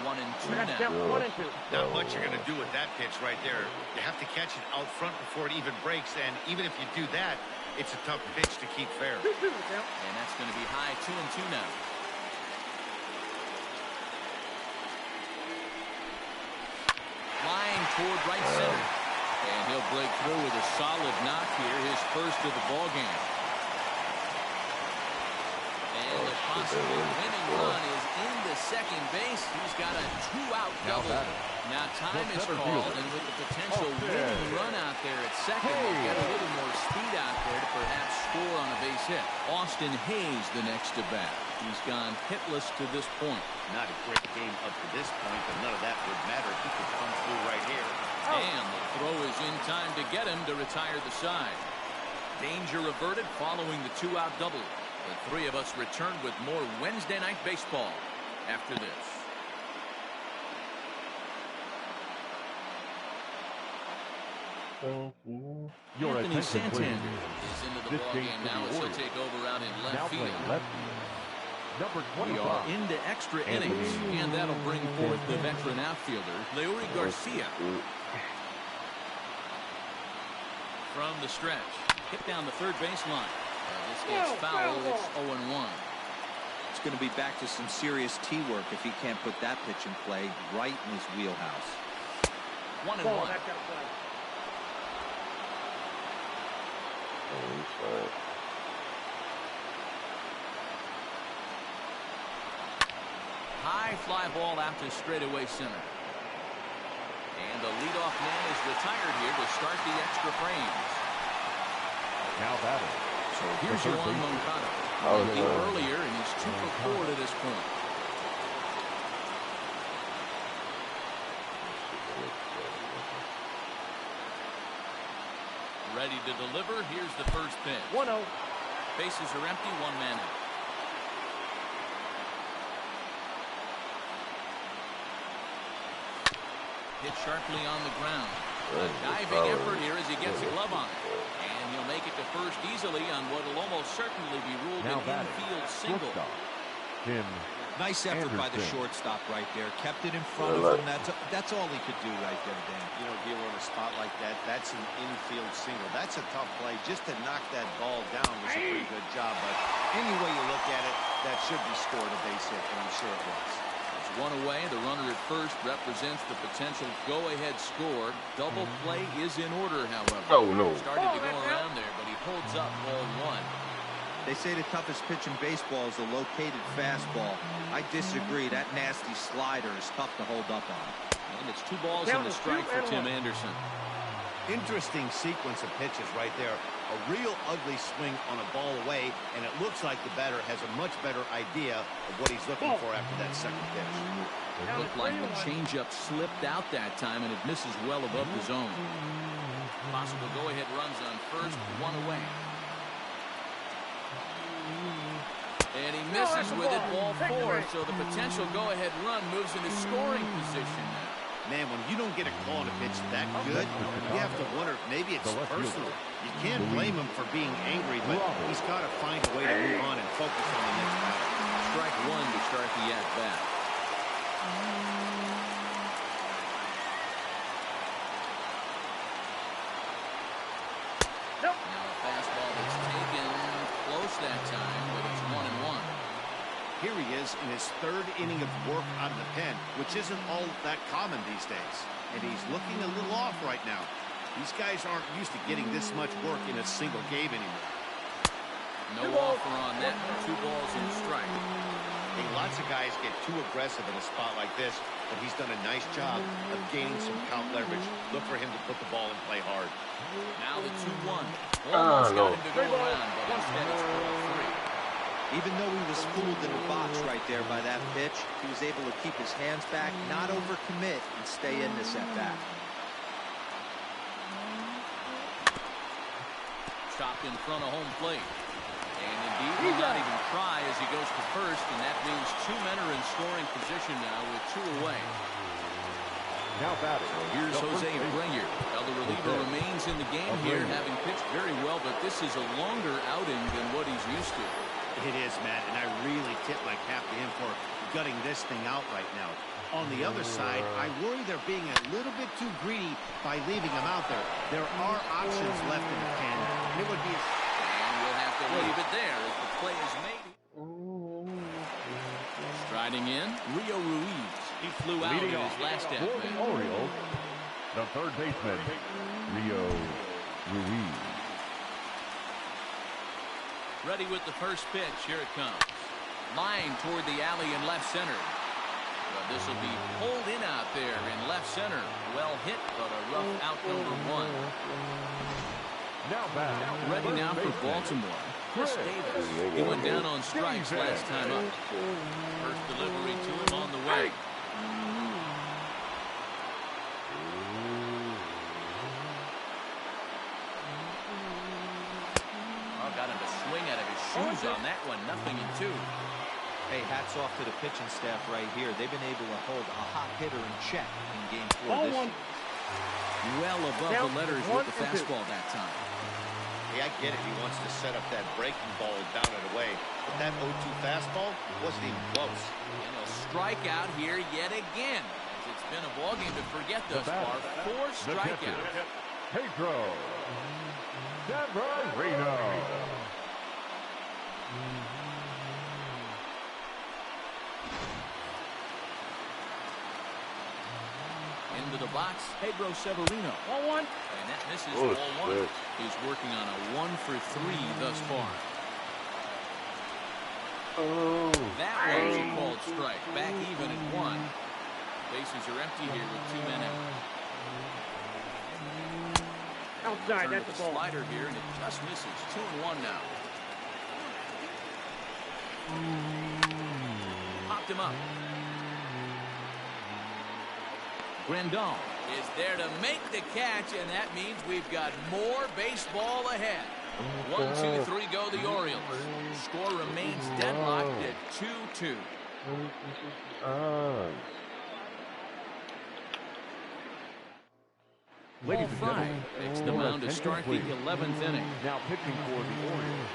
One and two now. 1 and 2. Not much you're going to do with that pitch right there. You have to catch it out front before it even breaks, and even if you do that, it's a tough pitch to keep fair. 2-2 the count. And that's going to be high. 2 and 2 now. Flying toward right center. And he'll break through with a solid knock here, his first of the ball game. And the possible winning run is into second base. He's got a 2-out double. Now time is called, and with the potential winning run out there at second, we'll get a little more speed out there to perhaps score on a base hit. Austin Hayes the next to bat. He's gone hitless to this point. Not a great game up to this point, but none of that would matter. He could come through right here. And the throw is in time to get him to retire the side. Danger averted following the 2-out double. The three of us return with more Wednesday Night Baseball after this. Anthony Santander is into the ballgame now as he'll take over out in left field. Number 25. We are into extra innings, and that'll bring forth the veteran outfielder, Leury Garcia. From the stretch, hit down the third baseline. This gets foul. It's 0-1. It's going to be back to some serious tee work if he can't put that pitch in play right in his wheelhouse. 1-1. High fly ball out to straightaway center. And the leadoff man is retired here to start the extra frames. Now batting. So here's Yohan Moncada. He earlier, and he's 2 for 4 to this point. Ready to deliver. Here's the first pitch. 1-0. Bases are empty. 1 man out. Hit sharply on the ground. A diving effort here as he gets a glove on it. And he'll make it to first easily on what will almost certainly be ruled an infield single. Nice effort by the shortstop right there. Kept it in front of him. That's all he could do right there, Dan. You know, Gil, on a spot like that, that's an infield single. That's a tough play. Just to knock that ball down was a pretty good job. But any way you look at it, that should be scored a base hit, and I'm sure it was. It's 1 away. The runner at first represents the potential go-ahead score. Double play is in order, however. Oh, no. Started to go around there, but he holds up ball 1. They say the toughest pitch in baseball is a located fastball. I disagree. That nasty slider is tough to hold up on. And it's 2 balls and a strike for Tim Anderson. Interesting sequence of pitches right there. A real ugly swing on a ball away, and it looks like the batter has a much better idea of what he's looking for after that second pitch. It looked like the changeup slipped out that time, and it misses well above the zone. Possible go-ahead runs on first, 1 away. And he misses with it, ball 4, so the potential go-ahead run moves into scoring position now. Man, when you don't get a call on a pitch that good, you have to wonder if maybe it's personal. You can't blame him for being angry, but he's got to find a way to move on and focus on the next batter. Strike 1 to start the at-bat. Now a fastball that's taken close that time, but it's 1-1. Here he is in his 3rd inning of work out of the pen, which isn't all that common these days. And he's looking a little off right now. These guys aren't used to getting this much work in a single game anymore. No offer on that. 2 balls and a strike. Hey, lots of guys get too aggressive in a spot like this, but he's done a nice job of gaining some count leverage. Look for him to put the ball and play hard. Now the 2-1. Almost got him to go around, but instead it's ball 3. Even though he was fooled in the box right there by that pitch, he was able to keep his hands back, not overcommit, and stay in this at-bat. Chopped in front of home plate. And indeed will not even try as he goes to first, and that means 2 men are in scoring position now with 2 away. Now batting. Here's Jose Breyer. Now the reliever remains in the game here, having pitched very well, but this is a longer outing than what he's used to. It is, Matt, and I really tip my cap to him for gutting this thing out right now. On the other side, I worry they're being a little bit too greedy by leaving him out there. There are options left in the pen, and it would be a... And we'll have to leave it there as the play is made. Striding in, Rio Ruiz. He flew out in his last at-bat. Orioles, the 3rd baseman, Rio Ruiz. Ready with the first pitch. Here it comes. Line toward the alley in left center. Well, this will be pulled in out there in left center. Well hit, but a rough out number 1. Now back. Ready now for Baltimore. Chris Davis. He went down on strikes last time up. First delivery to him on the way. Got him to swing out of his twos on that one, 0-2. Hey, hats off to the pitching staff right here. They've been able to hold a hot hitter in check in Game 4 this series. Well above the letters with the fastball that time. Yeah, I get it. He wants to set up that breaking ball down and away. But that 0-2 fastball wasn't even close. And a strikeout here yet again. As it's been a ballgame to forget thus far. 4 strikeouts. Pedro Severino. Into the box, Pedro Severino. 1-1. And that misses ball 1. He's working on a 1-for-3 thus far. Oh. That one's a called strike. Back even at 1. Bases are empty here with 2 men out. Outside, Turn that's to the the ball. slider here, and it just misses. 2-1 now. Popped him up. Grandal is there to make the catch, and that means we've got more baseball ahead. 1-2-3 go the Orioles. Score remains deadlocked at 2-2. Ladies and gentlemen, Takes the mound to start the 11th inning. Now pitching for the Orioles.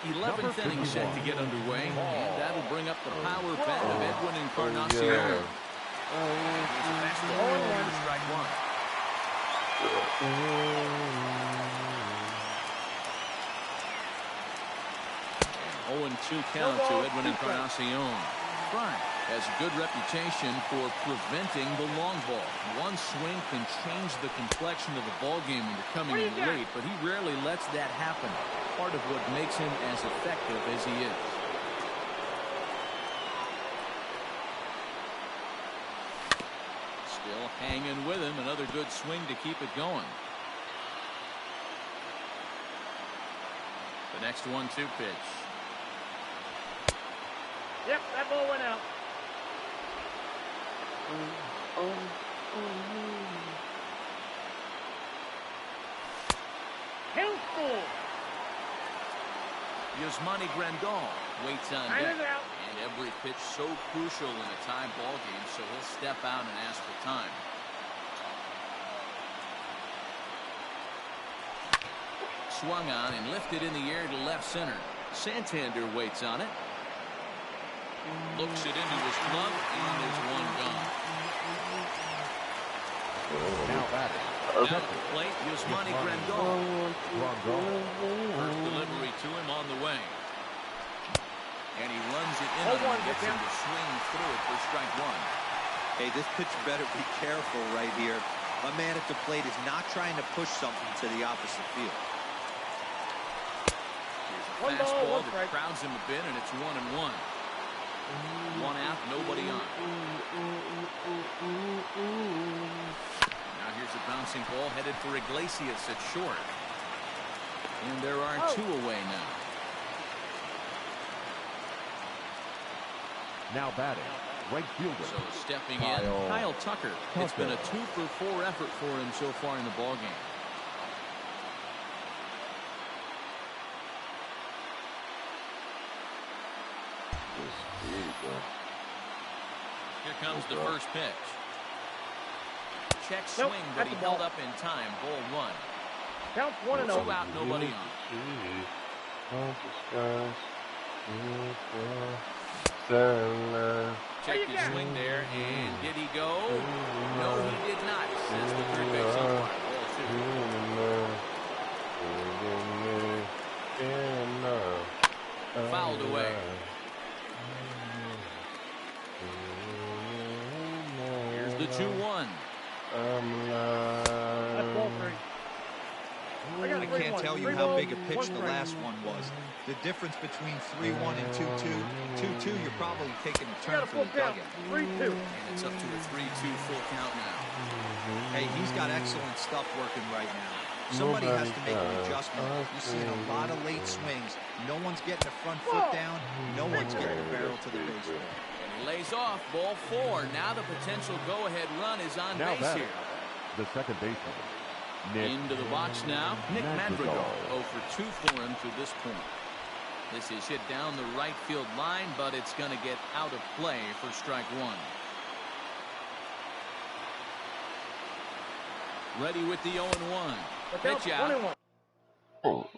11th inning set to get underway, and that'll bring up the power bat of Edwin Encarnacion. Yeah. Here's a fastball for strike 1. 0-2 count to Edwin Encarnacion. Front has a good reputation for preventing the long ball. One swing can change the complexion of the ball game when you're coming in late, but he rarely lets that happen. Part of what makes him as effective as he is. Still hanging with him. Another good swing to keep it going. The next 1-2 pitch. Yep, that ball went out. Count full. Yasmani Grandal waits on deck. Timer's out. And every pitch so crucial in a tie ball game, so he'll step out and ask for time. Swung on and lifted in the air to left center. Santander waits on it. Looks it into his glove, and there's one gone. Now batting. Down at the plate, Yasmani Grandal. First delivery to him on the way. And he runs it in and gets him to swing through it for strike 1. Hey, this pitcher better be careful right here. My man at the plate is not trying to push something to the opposite field. Here's a fastball that crowds him a bit, and it's 1-1. 1 out, nobody on. Now here's a bouncing ball headed for Iglesias at short. And there are 2 away now. Now batting. Right fielder. So stepping in, Kyle Tucker. It's been a 2-for-4 effort for him so far in the ballgame. Here comes the first pitch. Check swing, but he held up in time. Ball 1. Count 1-0. 2 out, nobody on. Check his swing there, and did he go? No, he did not. Says the third base umpire. Ball 2. Fouled away. Here's the 2-1. That's ball 3. I can't tell you how big a pitch the last one was. The difference between 3-1 and 2-2. 2-2, you're probably taking a turn for the dugout. 3-2. And it's up to a 3-2 full count now. Hey, he's got excellent stuff working right now. Somebody has to make an adjustment. You're seeing a lot of late swings. No one's getting the front foot down. No one's getting the barrel to the baseball. And he lays off. Ball 4. Now the potential go-ahead run is on Now base here. The second baseman. Into the box now, Nick Madrigal. 0 for 2 for him to this point. This is hit down the right field line, but it's going to get out of play for strike one. Ready with the 0-1. Pitch out. Oh.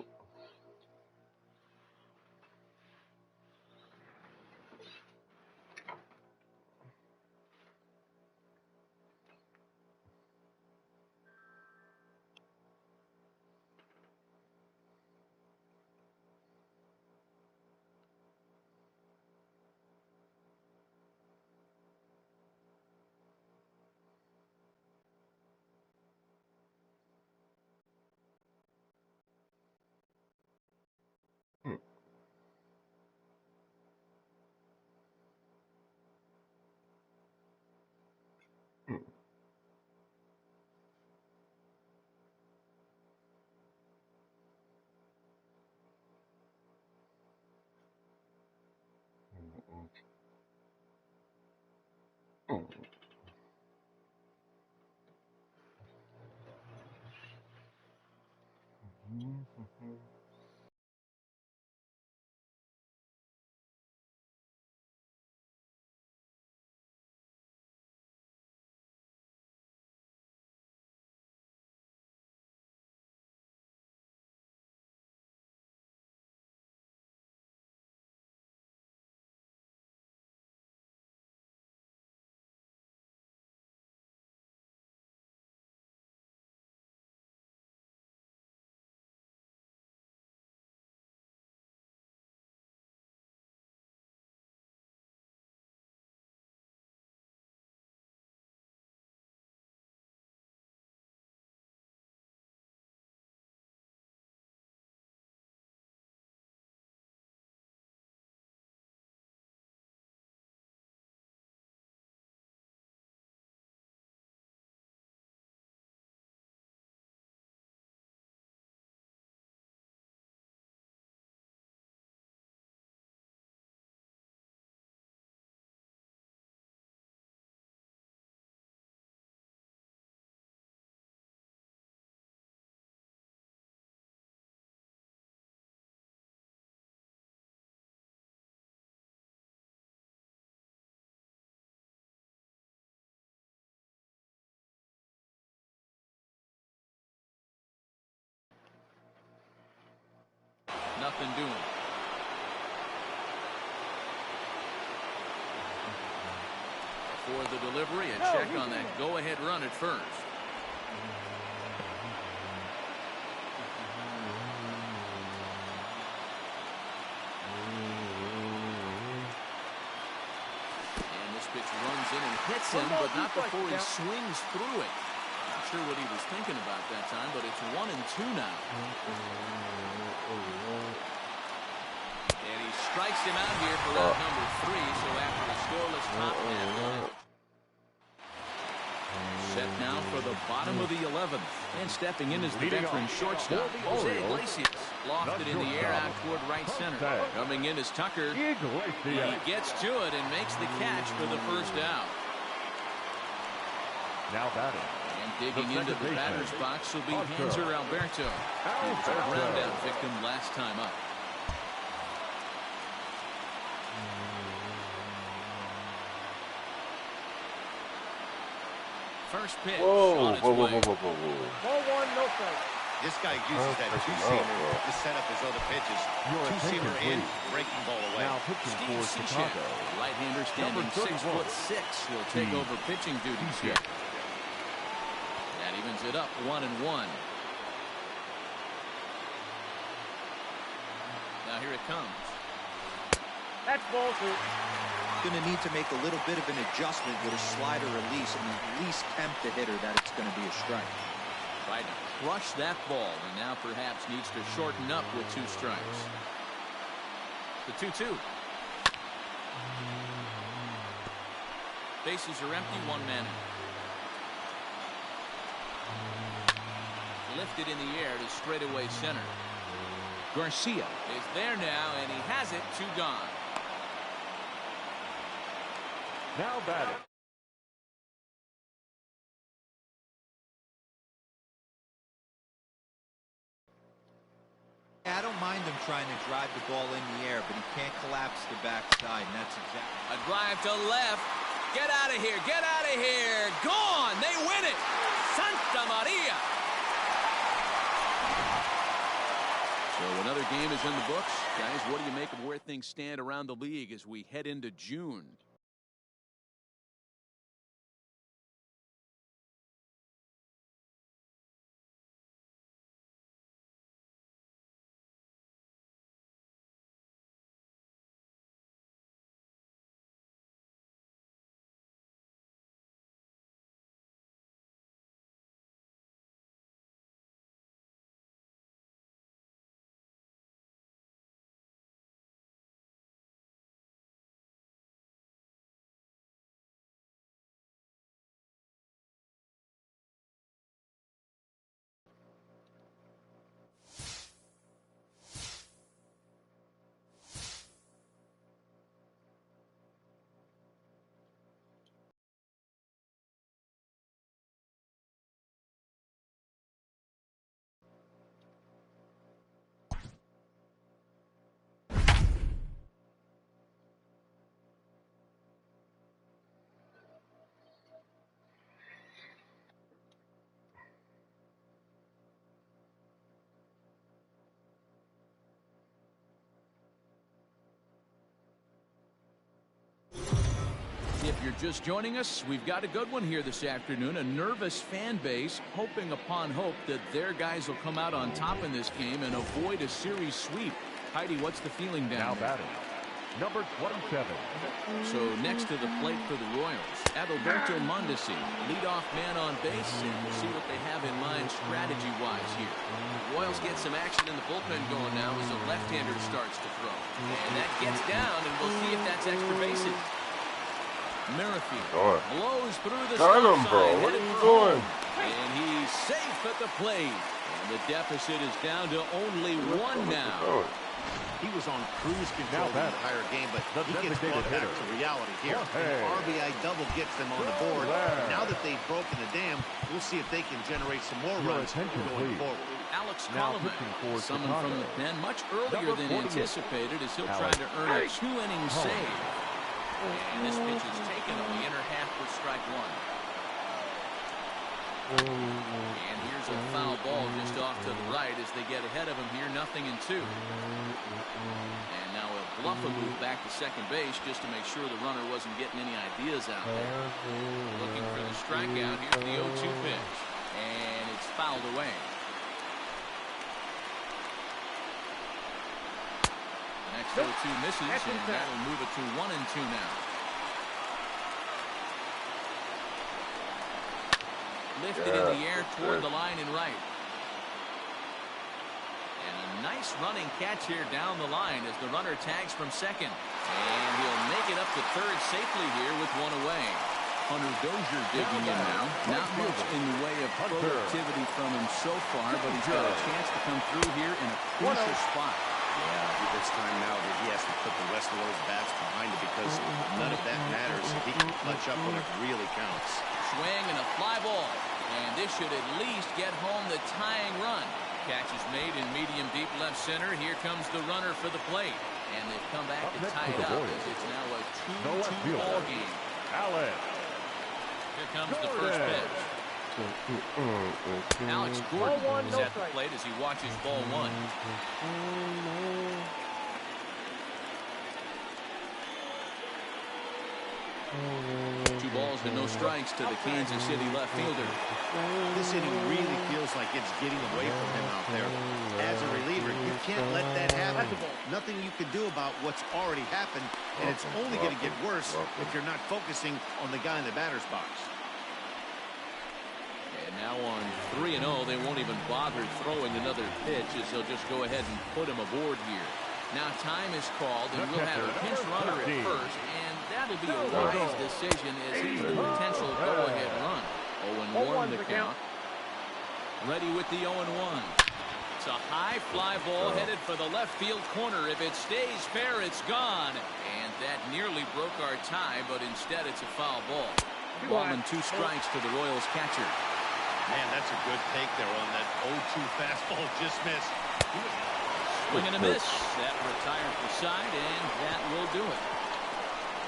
Nothing doing. For the delivery, a check on that go-ahead run at first. And this pitch runs in and hits him, but not before he swings through it. Not sure what he was thinking about that time, but it's 1-2 now. And he strikes him out here for out number 3, so after the scoreless top half. Set now for the bottom of the 11th. And stepping in is the veteran shortstop, Jose Iglesias. Lofted in the air out toward right center. Coming in is Tucker. He gets to it and makes the catch for the first out. Now batting. And digging into the batter's box will be Hanser Alberto. He was a ground out victim last time up. First pitch on its way. Ball one, no strike. This guy uses that two-seamer to set up his other pitches. Two-seamer in, breaking ball away. Now pitching for Chicago. Right-hander standing 6'6". He'll take over pitching duties here. That evens it up 1-1. Now here it comes. That's ball two. Going to need to make a little bit of an adjustment with a slider release and at least tempt the hitter that it's going to be a strike. Tried to crush that ball and now perhaps needs to shorten up with 2 strikes. The 2-2. Bases are empty, 1 man out. Lifted in the air to straightaway center. Garcia is there now, and he has it. 2 gone. Now batting. I don't mind him trying to drive the ball in the air, but he can't collapse the backside, and that's exactly. A drive to left. Get out of here. Get out of here. Gone. They win it. Santa Maria. So another game is in the books. Guys, what do you make of where things stand around the league as we head into June? If you're just joining us, we've got a good one here this afternoon. A nervous fan base hoping upon hope that their guys will come out on top in this game and avoid a series sweep. Heidi, what's the feeling down there? Batting, number 27. So next to the plate for the Royals, Adalberto Mondesi, leadoff man on base, and we'll see what they have in mind strategy-wise here. The Royals get some action in the bullpen going now as the left-hander starts to throw. And that gets down, and we'll see if that's extra bases. Merrifield blows through the stop sign, bro. What are you doing? And he's safe at the plate. And the deficit is down to only one now. He was on cruise control the entire game, but he gets brought back to reality here. An RBI double gets them on the board. Now that they've broken the dam, we'll see if they can generate some more runs going forward. Alex Coleman, summoned from the pen much earlier than anticipated, as he'll try to earn a 2-inning save. And this pitch is taken on the inner half for strike one. And here's a foul ball just off to the right as they get ahead of him here, 0-2. And now a Bluffaloo back to second base just to make sure the runner wasn't getting any ideas out there. Looking for the strikeout. Here's the 0-2 pitch. And it's fouled away. Next 0-2 misses, and that'll move it to 1-2 now. Lifted in the air toward the line and right. And a nice running catch here down the line as the runner tags from second. And he'll make it up to third safely here with one away. Hunter Dozier digging in now. Not much in the way of productivity from him so far, but he's got a chance to come through here in a crucial spot. Yeah, it's time now that he has to put the rest of those bats behind it because none of that matters. He can clutch up when it really counts. Swing and a fly ball. And this should at least get home the tying run. Catch is made in medium deep left center. Here comes the runner for the plate. And they've come back to tie it up as it's now a 2-2 ball game. Here comes the first pitch. Alex Gordon is at the plate as he watches ball one. 2 balls and no strikes to the Kansas City left fielder. This inning really feels like it's getting away from him out there. As a reliever, you can't let that happen. Nothing you can do about what's already happened, and it's only going to get worse if you're not focusing on the guy in the batter's box. And now on 3-0, they won't even bother throwing another pitch as they'll just go ahead and put him aboard here. Now time is called, and we'll have a pinch runner at first, and that'll be a wise decision as he's the potential go-ahead run. 0-1 the count. Ready with the 0-1. It's a high fly ball headed for the left field corner. If it stays fair, it's gone. And that nearly broke our tie, but instead it's a foul ball. Ball and 2 strikes to the Royals catcher. Man, that's a good take there on that 0-2 fastball just missed. Swing and a miss. That retires the side, and that will do it.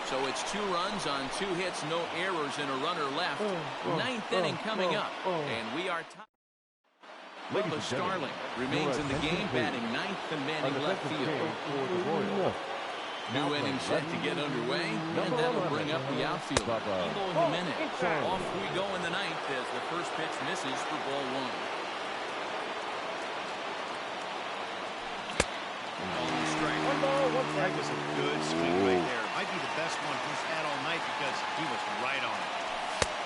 So it's 2 runs on 2 hits, no errors, and a runner left. Ninth inning coming up, and we are tied. Bubba Starling remains in the game, batting 9th and manning left field. New inning set to get underway, and that'll bring up the outfielder, Eloy Jimenez. Off we go in the 9th as the first pitch misses for ball 1. Strike. 1 ball, 1 strike. That was a good swing right there. Might be the best one he's had all night because he was right on it.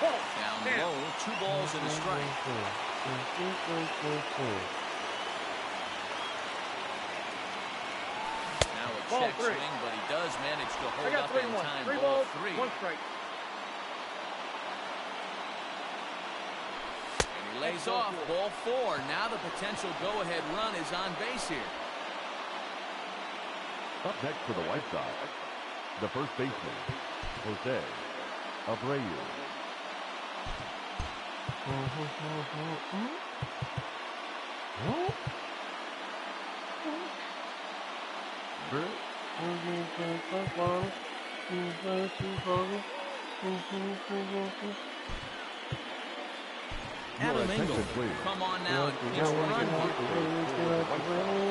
Down low, 2 balls and a strike. Now a check swing, but he does manage to hold up in time. 3 Ball balls, 3. 1 strike. And he lays off. Ball 4. Now the potential go-ahead run is on base here. Up next for the White Sox, the first baseman, Jose Abreu. Adam Engel, come on now and pitch run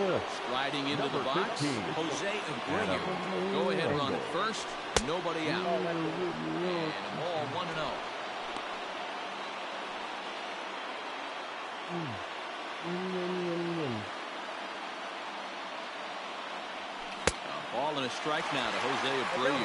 here. Striding into the box, Jose Abreu. Go ahead run at first, nobody out. And a ball 1-0. A ball and a strike now to Jose Abreu.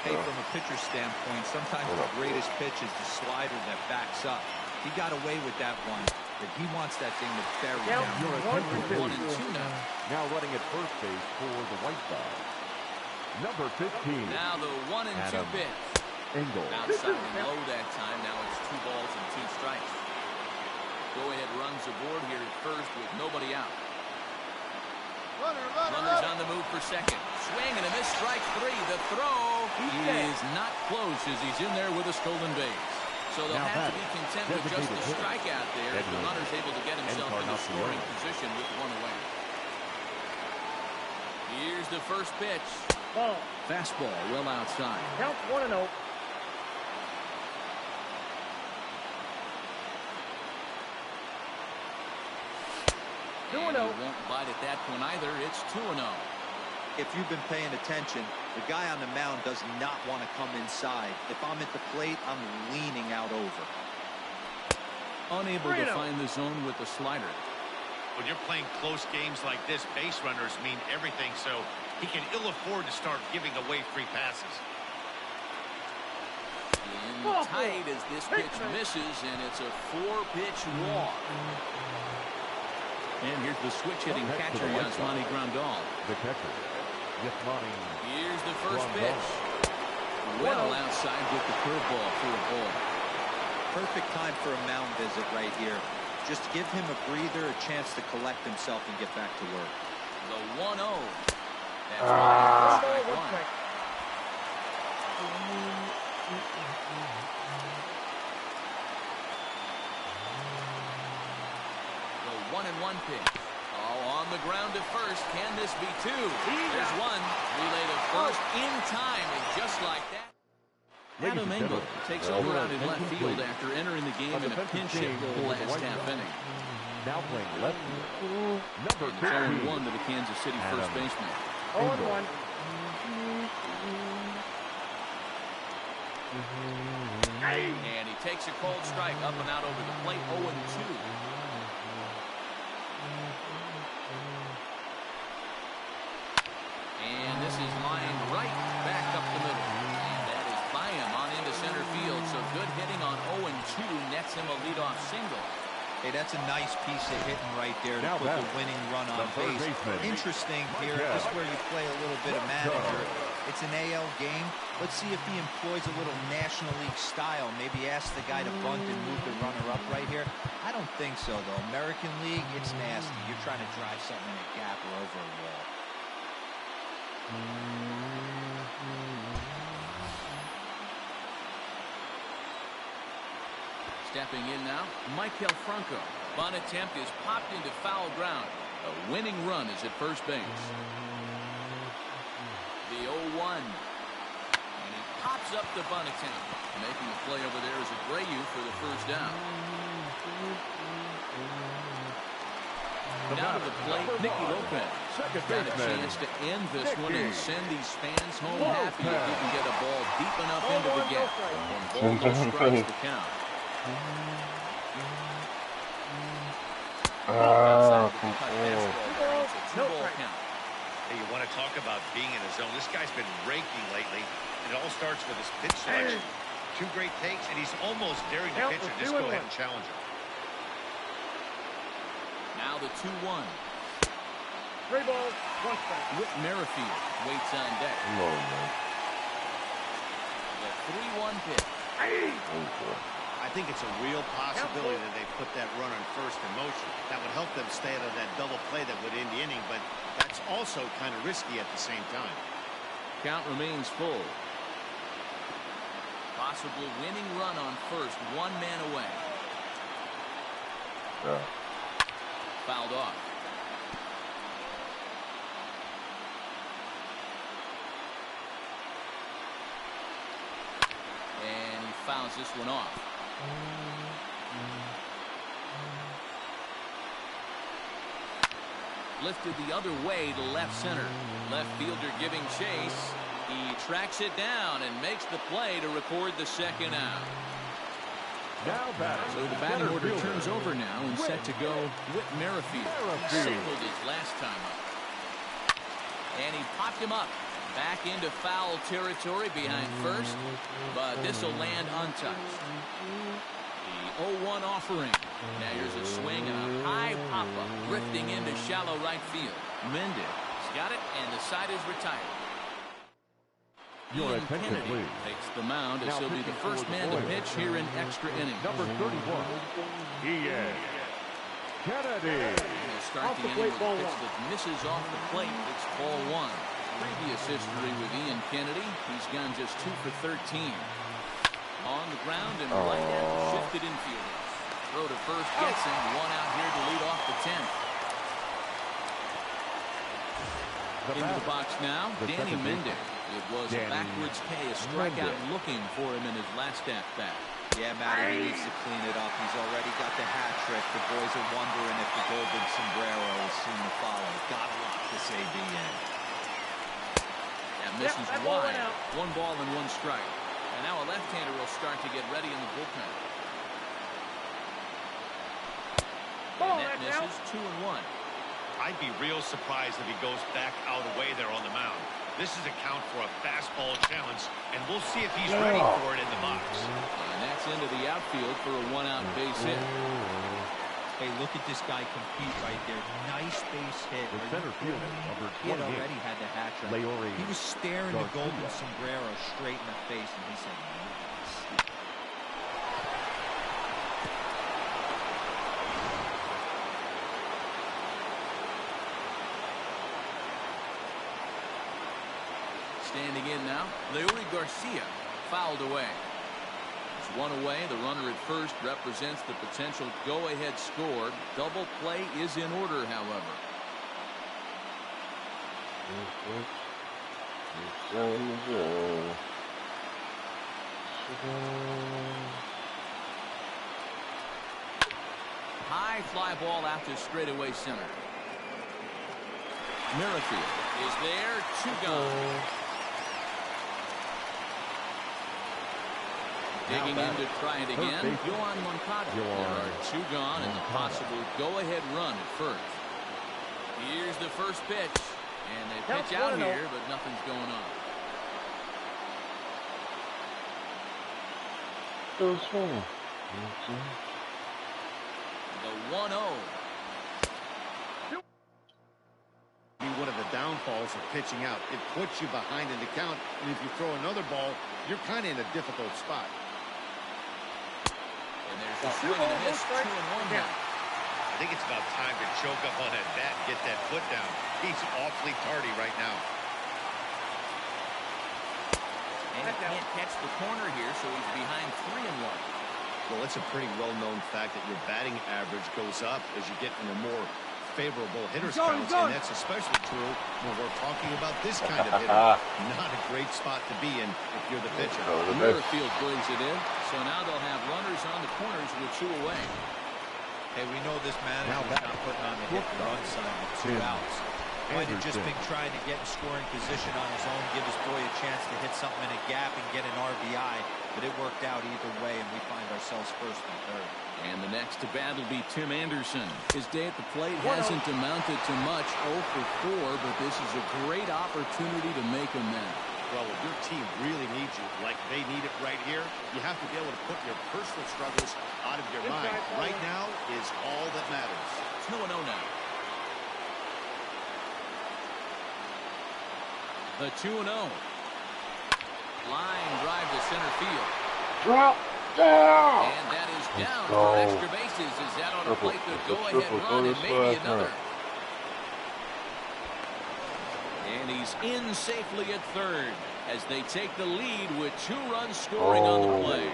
Hey, from a pitcher standpoint, sometimes the greatest pitch is the slider that backs up. He got away with that one, but he wants that thing to bury down. Your attention, 1 and 2 now. Now running at first base for the White Sox, number 15. Now the 1 and 2 Adam pitch. Engel. Outside and low that time. Now it's 2 balls and 2 strikes. Go ahead runs aboard here at first with nobody out. Runners on the move for second. Swing and a miss. Strike 3. The throw is not close as he's in there with a stolen base. So they'll have to be content with just the strikeout there if the runner's able to get himself into scoring position with 1 away. Here's the first pitch. Ball. Fastball well outside. Count 1-0. And he won't bite at that point either. It's 2-0. If you've been paying attention, the guy on the mound does not want to come inside. If I'm at the plate, I'm leaning out over. Unable to find the zone with the slider. When you're playing close games like this, base runners mean everything, so he can ill afford to start giving away free passes. In tight as this pitch misses, and it's a 4-pitch walk. And here's the switch-hitting catcher, Yasmani Grandal. The catcher, Yasmani. Here's the first pitch. Well outside with the curveball for a ball. Perfect time for a mound visit right here. Just give him a breather, a chance to collect himself and get back to work. The 1-0. That's strike 1. The 1-1 pitch. Oh, on the ground to first. Can this be 2? There's 1. Relay to first in time, and just like that. Adam Engel takes over out in left field after entering the game in a pinch hit role last half inning. Now playing left field, number 15. 0-1 to the Kansas City first baseman. 0-1. And he takes a cold strike up and out over the plate. 0-2. And this is lined right back up the middle. And that is by him on into center field. So good hitting on 0-2 nets him a leadoff single. Hey, that's a nice piece of hitting right there to put the winning run on base. Interesting here. This is where you play a little bit of manager. It's an AL game. Let's see if he employs a little National League style. Maybe ask the guy to bunt and move the runner up right here. I don't think so, though. American League, it's nasty. You're trying to drive something in a gap or over a wall. Stepping in now, Maikel Franco. Bunt attempt is popped into foul ground. A winning run is at first base. The 0-1. And he pops up the bunt attempt. Making the play over there is Abreu for the first down. Now to the plate, Nicky Lopez. Got a chance to end this one and send these fans home happy if he can get a ball deep enough into the gap. One ball, no strikes to count. Hey, you want to talk about being in a zone? This guy's been raking lately, and it all starts with his pitch selection. 2 great takes, and he's almost daring the pitcher. Just go ahead and challenge him. Now the 2-1. 3 balls, 1 strike. Whit Merrifield waits on deck. The 3-1 pitch. I think it's a real possibility that they put that run on first in motion. That would help them stay out of that double play that would end the inning, but that's also kind of risky at the same time. Count remains full. Possible winning run on first, 1 man away. Fouled off. And he fouls this one off. Lifted the other way to left center. Left fielder giving chase. He tracks it down and makes the play to record the second out. So the batting order turns over now and set to go Whit Merrifield. He singled his last time up. And he popped him up. Back into foul territory behind first, but this will land untouched. The 0-1 offering. Now here's a swing and a high pop-up drifting into shallow right field. Mendez got it, and the side is retired. Your attention, Kennedy please. takes the mound as he'll be the first man to pitch here in extra innings. Number 31, Ian Kennedy. He'll start the inning with a pitch that misses off the plate. It's ball 1. Previous history with Ian Kennedy, he's gone just 2 for 13. On the ground and right at the shifted infielders. Throw to first gets him. 1 out here to lead off the 10th. Into the box now, Danny Mendez. It was a backwards K, a strikeout looking for him in his last at-bat. Yeah, Matty, he needs to clean it up. He's already got the hat trick. The boys are wondering if the golden sombrero is soon to follow. Gotta lock this AB in. That misses wide. 1 ball and 1 strike. And now a left-hander will start to get ready in the bullpen. And that misses 2-1. I'd be real surprised if he goes back out away there on the mound. This is a count for a fastball challenge, and we'll see if he's ready for it in the box. And that's into the outfield for a 1-out base hit. Hey, look at this guy compete right there. Nice base hit. The center fielder, number 28. He had already had the hat trick. He was staring the golden sombrero straight in the face, and he said, no. Standing in now, Leury Garcia fouled away. It's 1 away. The runner at first represents the potential go-ahead score. Double play is in order, however. High fly ball out to straightaway center. Merrifield is there. 2 gone. Digging in to try it again. Yohan Moncada. There are 2 gone and the possible go-ahead run at first. Here's the first pitch. And they pitch out here, but nothing's going on. The 1-0. One of the downfalls of pitching out. It puts you behind in the count, and if you throw another ball, you're kind of in a difficult spot. And there's a swing and a miss. 2-1 now. I think it's about time to choke up on that bat and get that foot down. He's awfully tardy right now. And he can't catch the corner here, so he's behind 3-1. Well, it's a pretty well-known fact that your batting average goes up as you get into more favorable hitter's counts, and that's especially true when we're talking about this kind of hitter. Not a great spot to be in if you're the pitcher. Field brings it in, so now they'll have runners on the corners with 2 away. Hey, we know this manager's not putting on the hit and run sign with 2 outs. Might have just been trying to get in scoring position on his own, give his boy a chance to hit something in a gap and get an RBI, but it worked out either way, and we find ourselves first and third. And the next to bat will be Tim Anderson. His day at the plate hasn't amounted to much, 0 for 4, but this is a great opportunity to make amends. Well, if your team really needs you, like they need it right here, you have to be able to put your personal struggles out of your mind. Right now is all that matters. It's 0-0 now. The 2-0. Line drive to center field. Drop down. And that is down for extra bases. Is that on a plate the go-ahead run and maybe another? And he's in safely at third as they take the lead with 2 runs scoring on the play.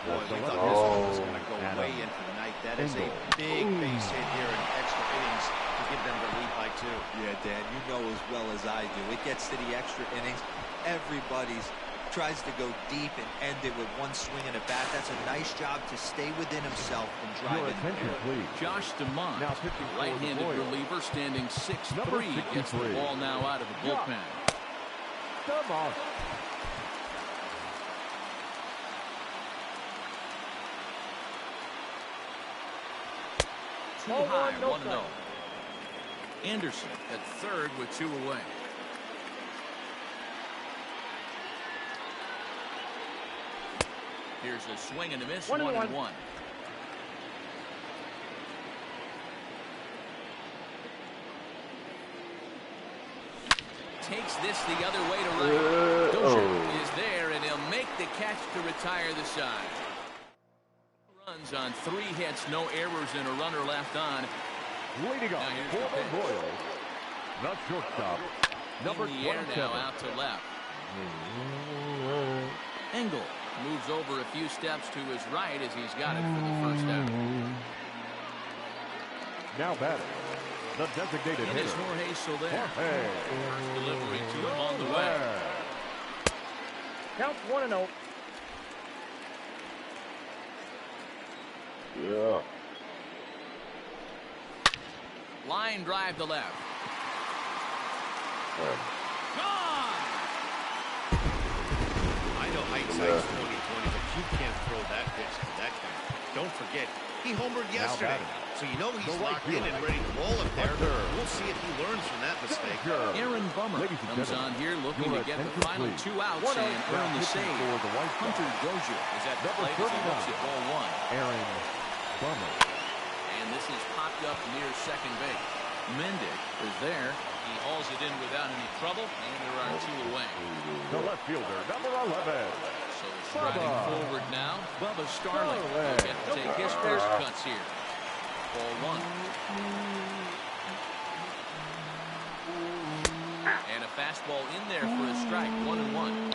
Boy, we thought this one was going to go way into the night. That is a big base hit here in extra innings to give them the lead by 2. Yeah, Dan, you know as well as I do. It gets to the extra innings. Everybody's tries to go deep and end it with 1 swing and a bat. That's a nice job to stay within himself and drive it. Josh DeMont, right-handed reliever, standing 6'3", gets the ball now out of the bullpen. Too high, 1-0. Anderson at third with 2 away. Here's a swing and a miss, 1-1. Takes this the other way to right. Dozier is there, and he'll make the catch to retire the side. Runs on 3 hits, no errors, and a runner left on. Leading off for the Royals, the shortstop, number 27. Now out to left. Engel moves over a few steps to his right as he's got it for the first out. Now batting, the designated hitter. It is Jorge Soler. First delivery to him on the way. Count 1-0. Yeah. Line drive to left. Gone! I know hindsight's 20/20, but you can't throw that pitch to that guy. Don't forget, he homered yesterday, so you know he's locked in and ready to roll it there. We'll see if he learns from that mistake. Aaron Bummer comes on here looking to get the final 2 outs and earn the save. Hunter Dozier is at the plate as he looks at ball 1. Aaron Bummer. And this is popped up near second base. Mendick is there. He hauls it in without any trouble, and there are 2 away. The left fielder, number 11. So striding forward now, Bubba Starling will get to take his first cuts here. Ball 1. And a fastball in there for a strike, 1-1.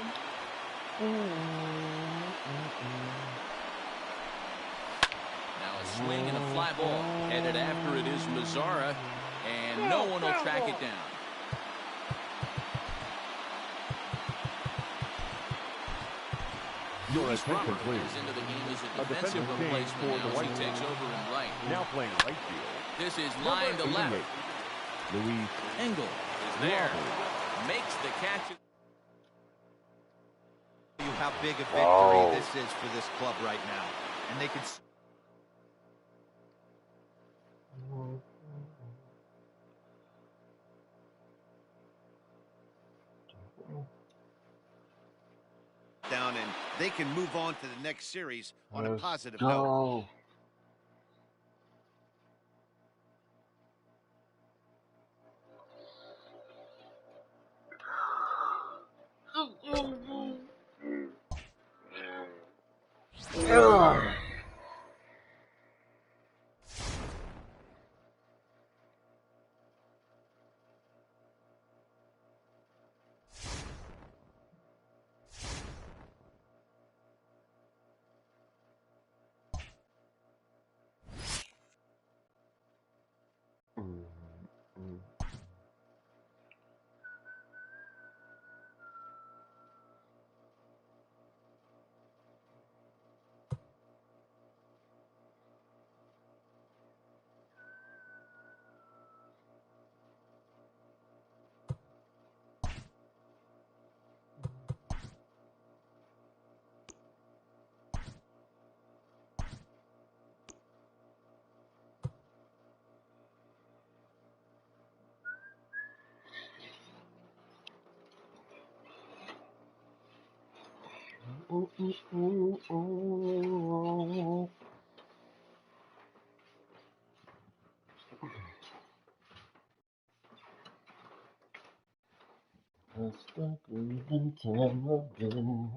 Now a swing and a fly ball. Headed after it is Mazzara, and no one will track it down. Luis Robert is into the game as a defensive replacement now as he takes over in right. Now playing right field. This is line to left. Luis Engel is there. Makes the catch. How big a victory this is for this club right now. And they can... down, and they can move on to the next series on a positive note. That's the grieving time again.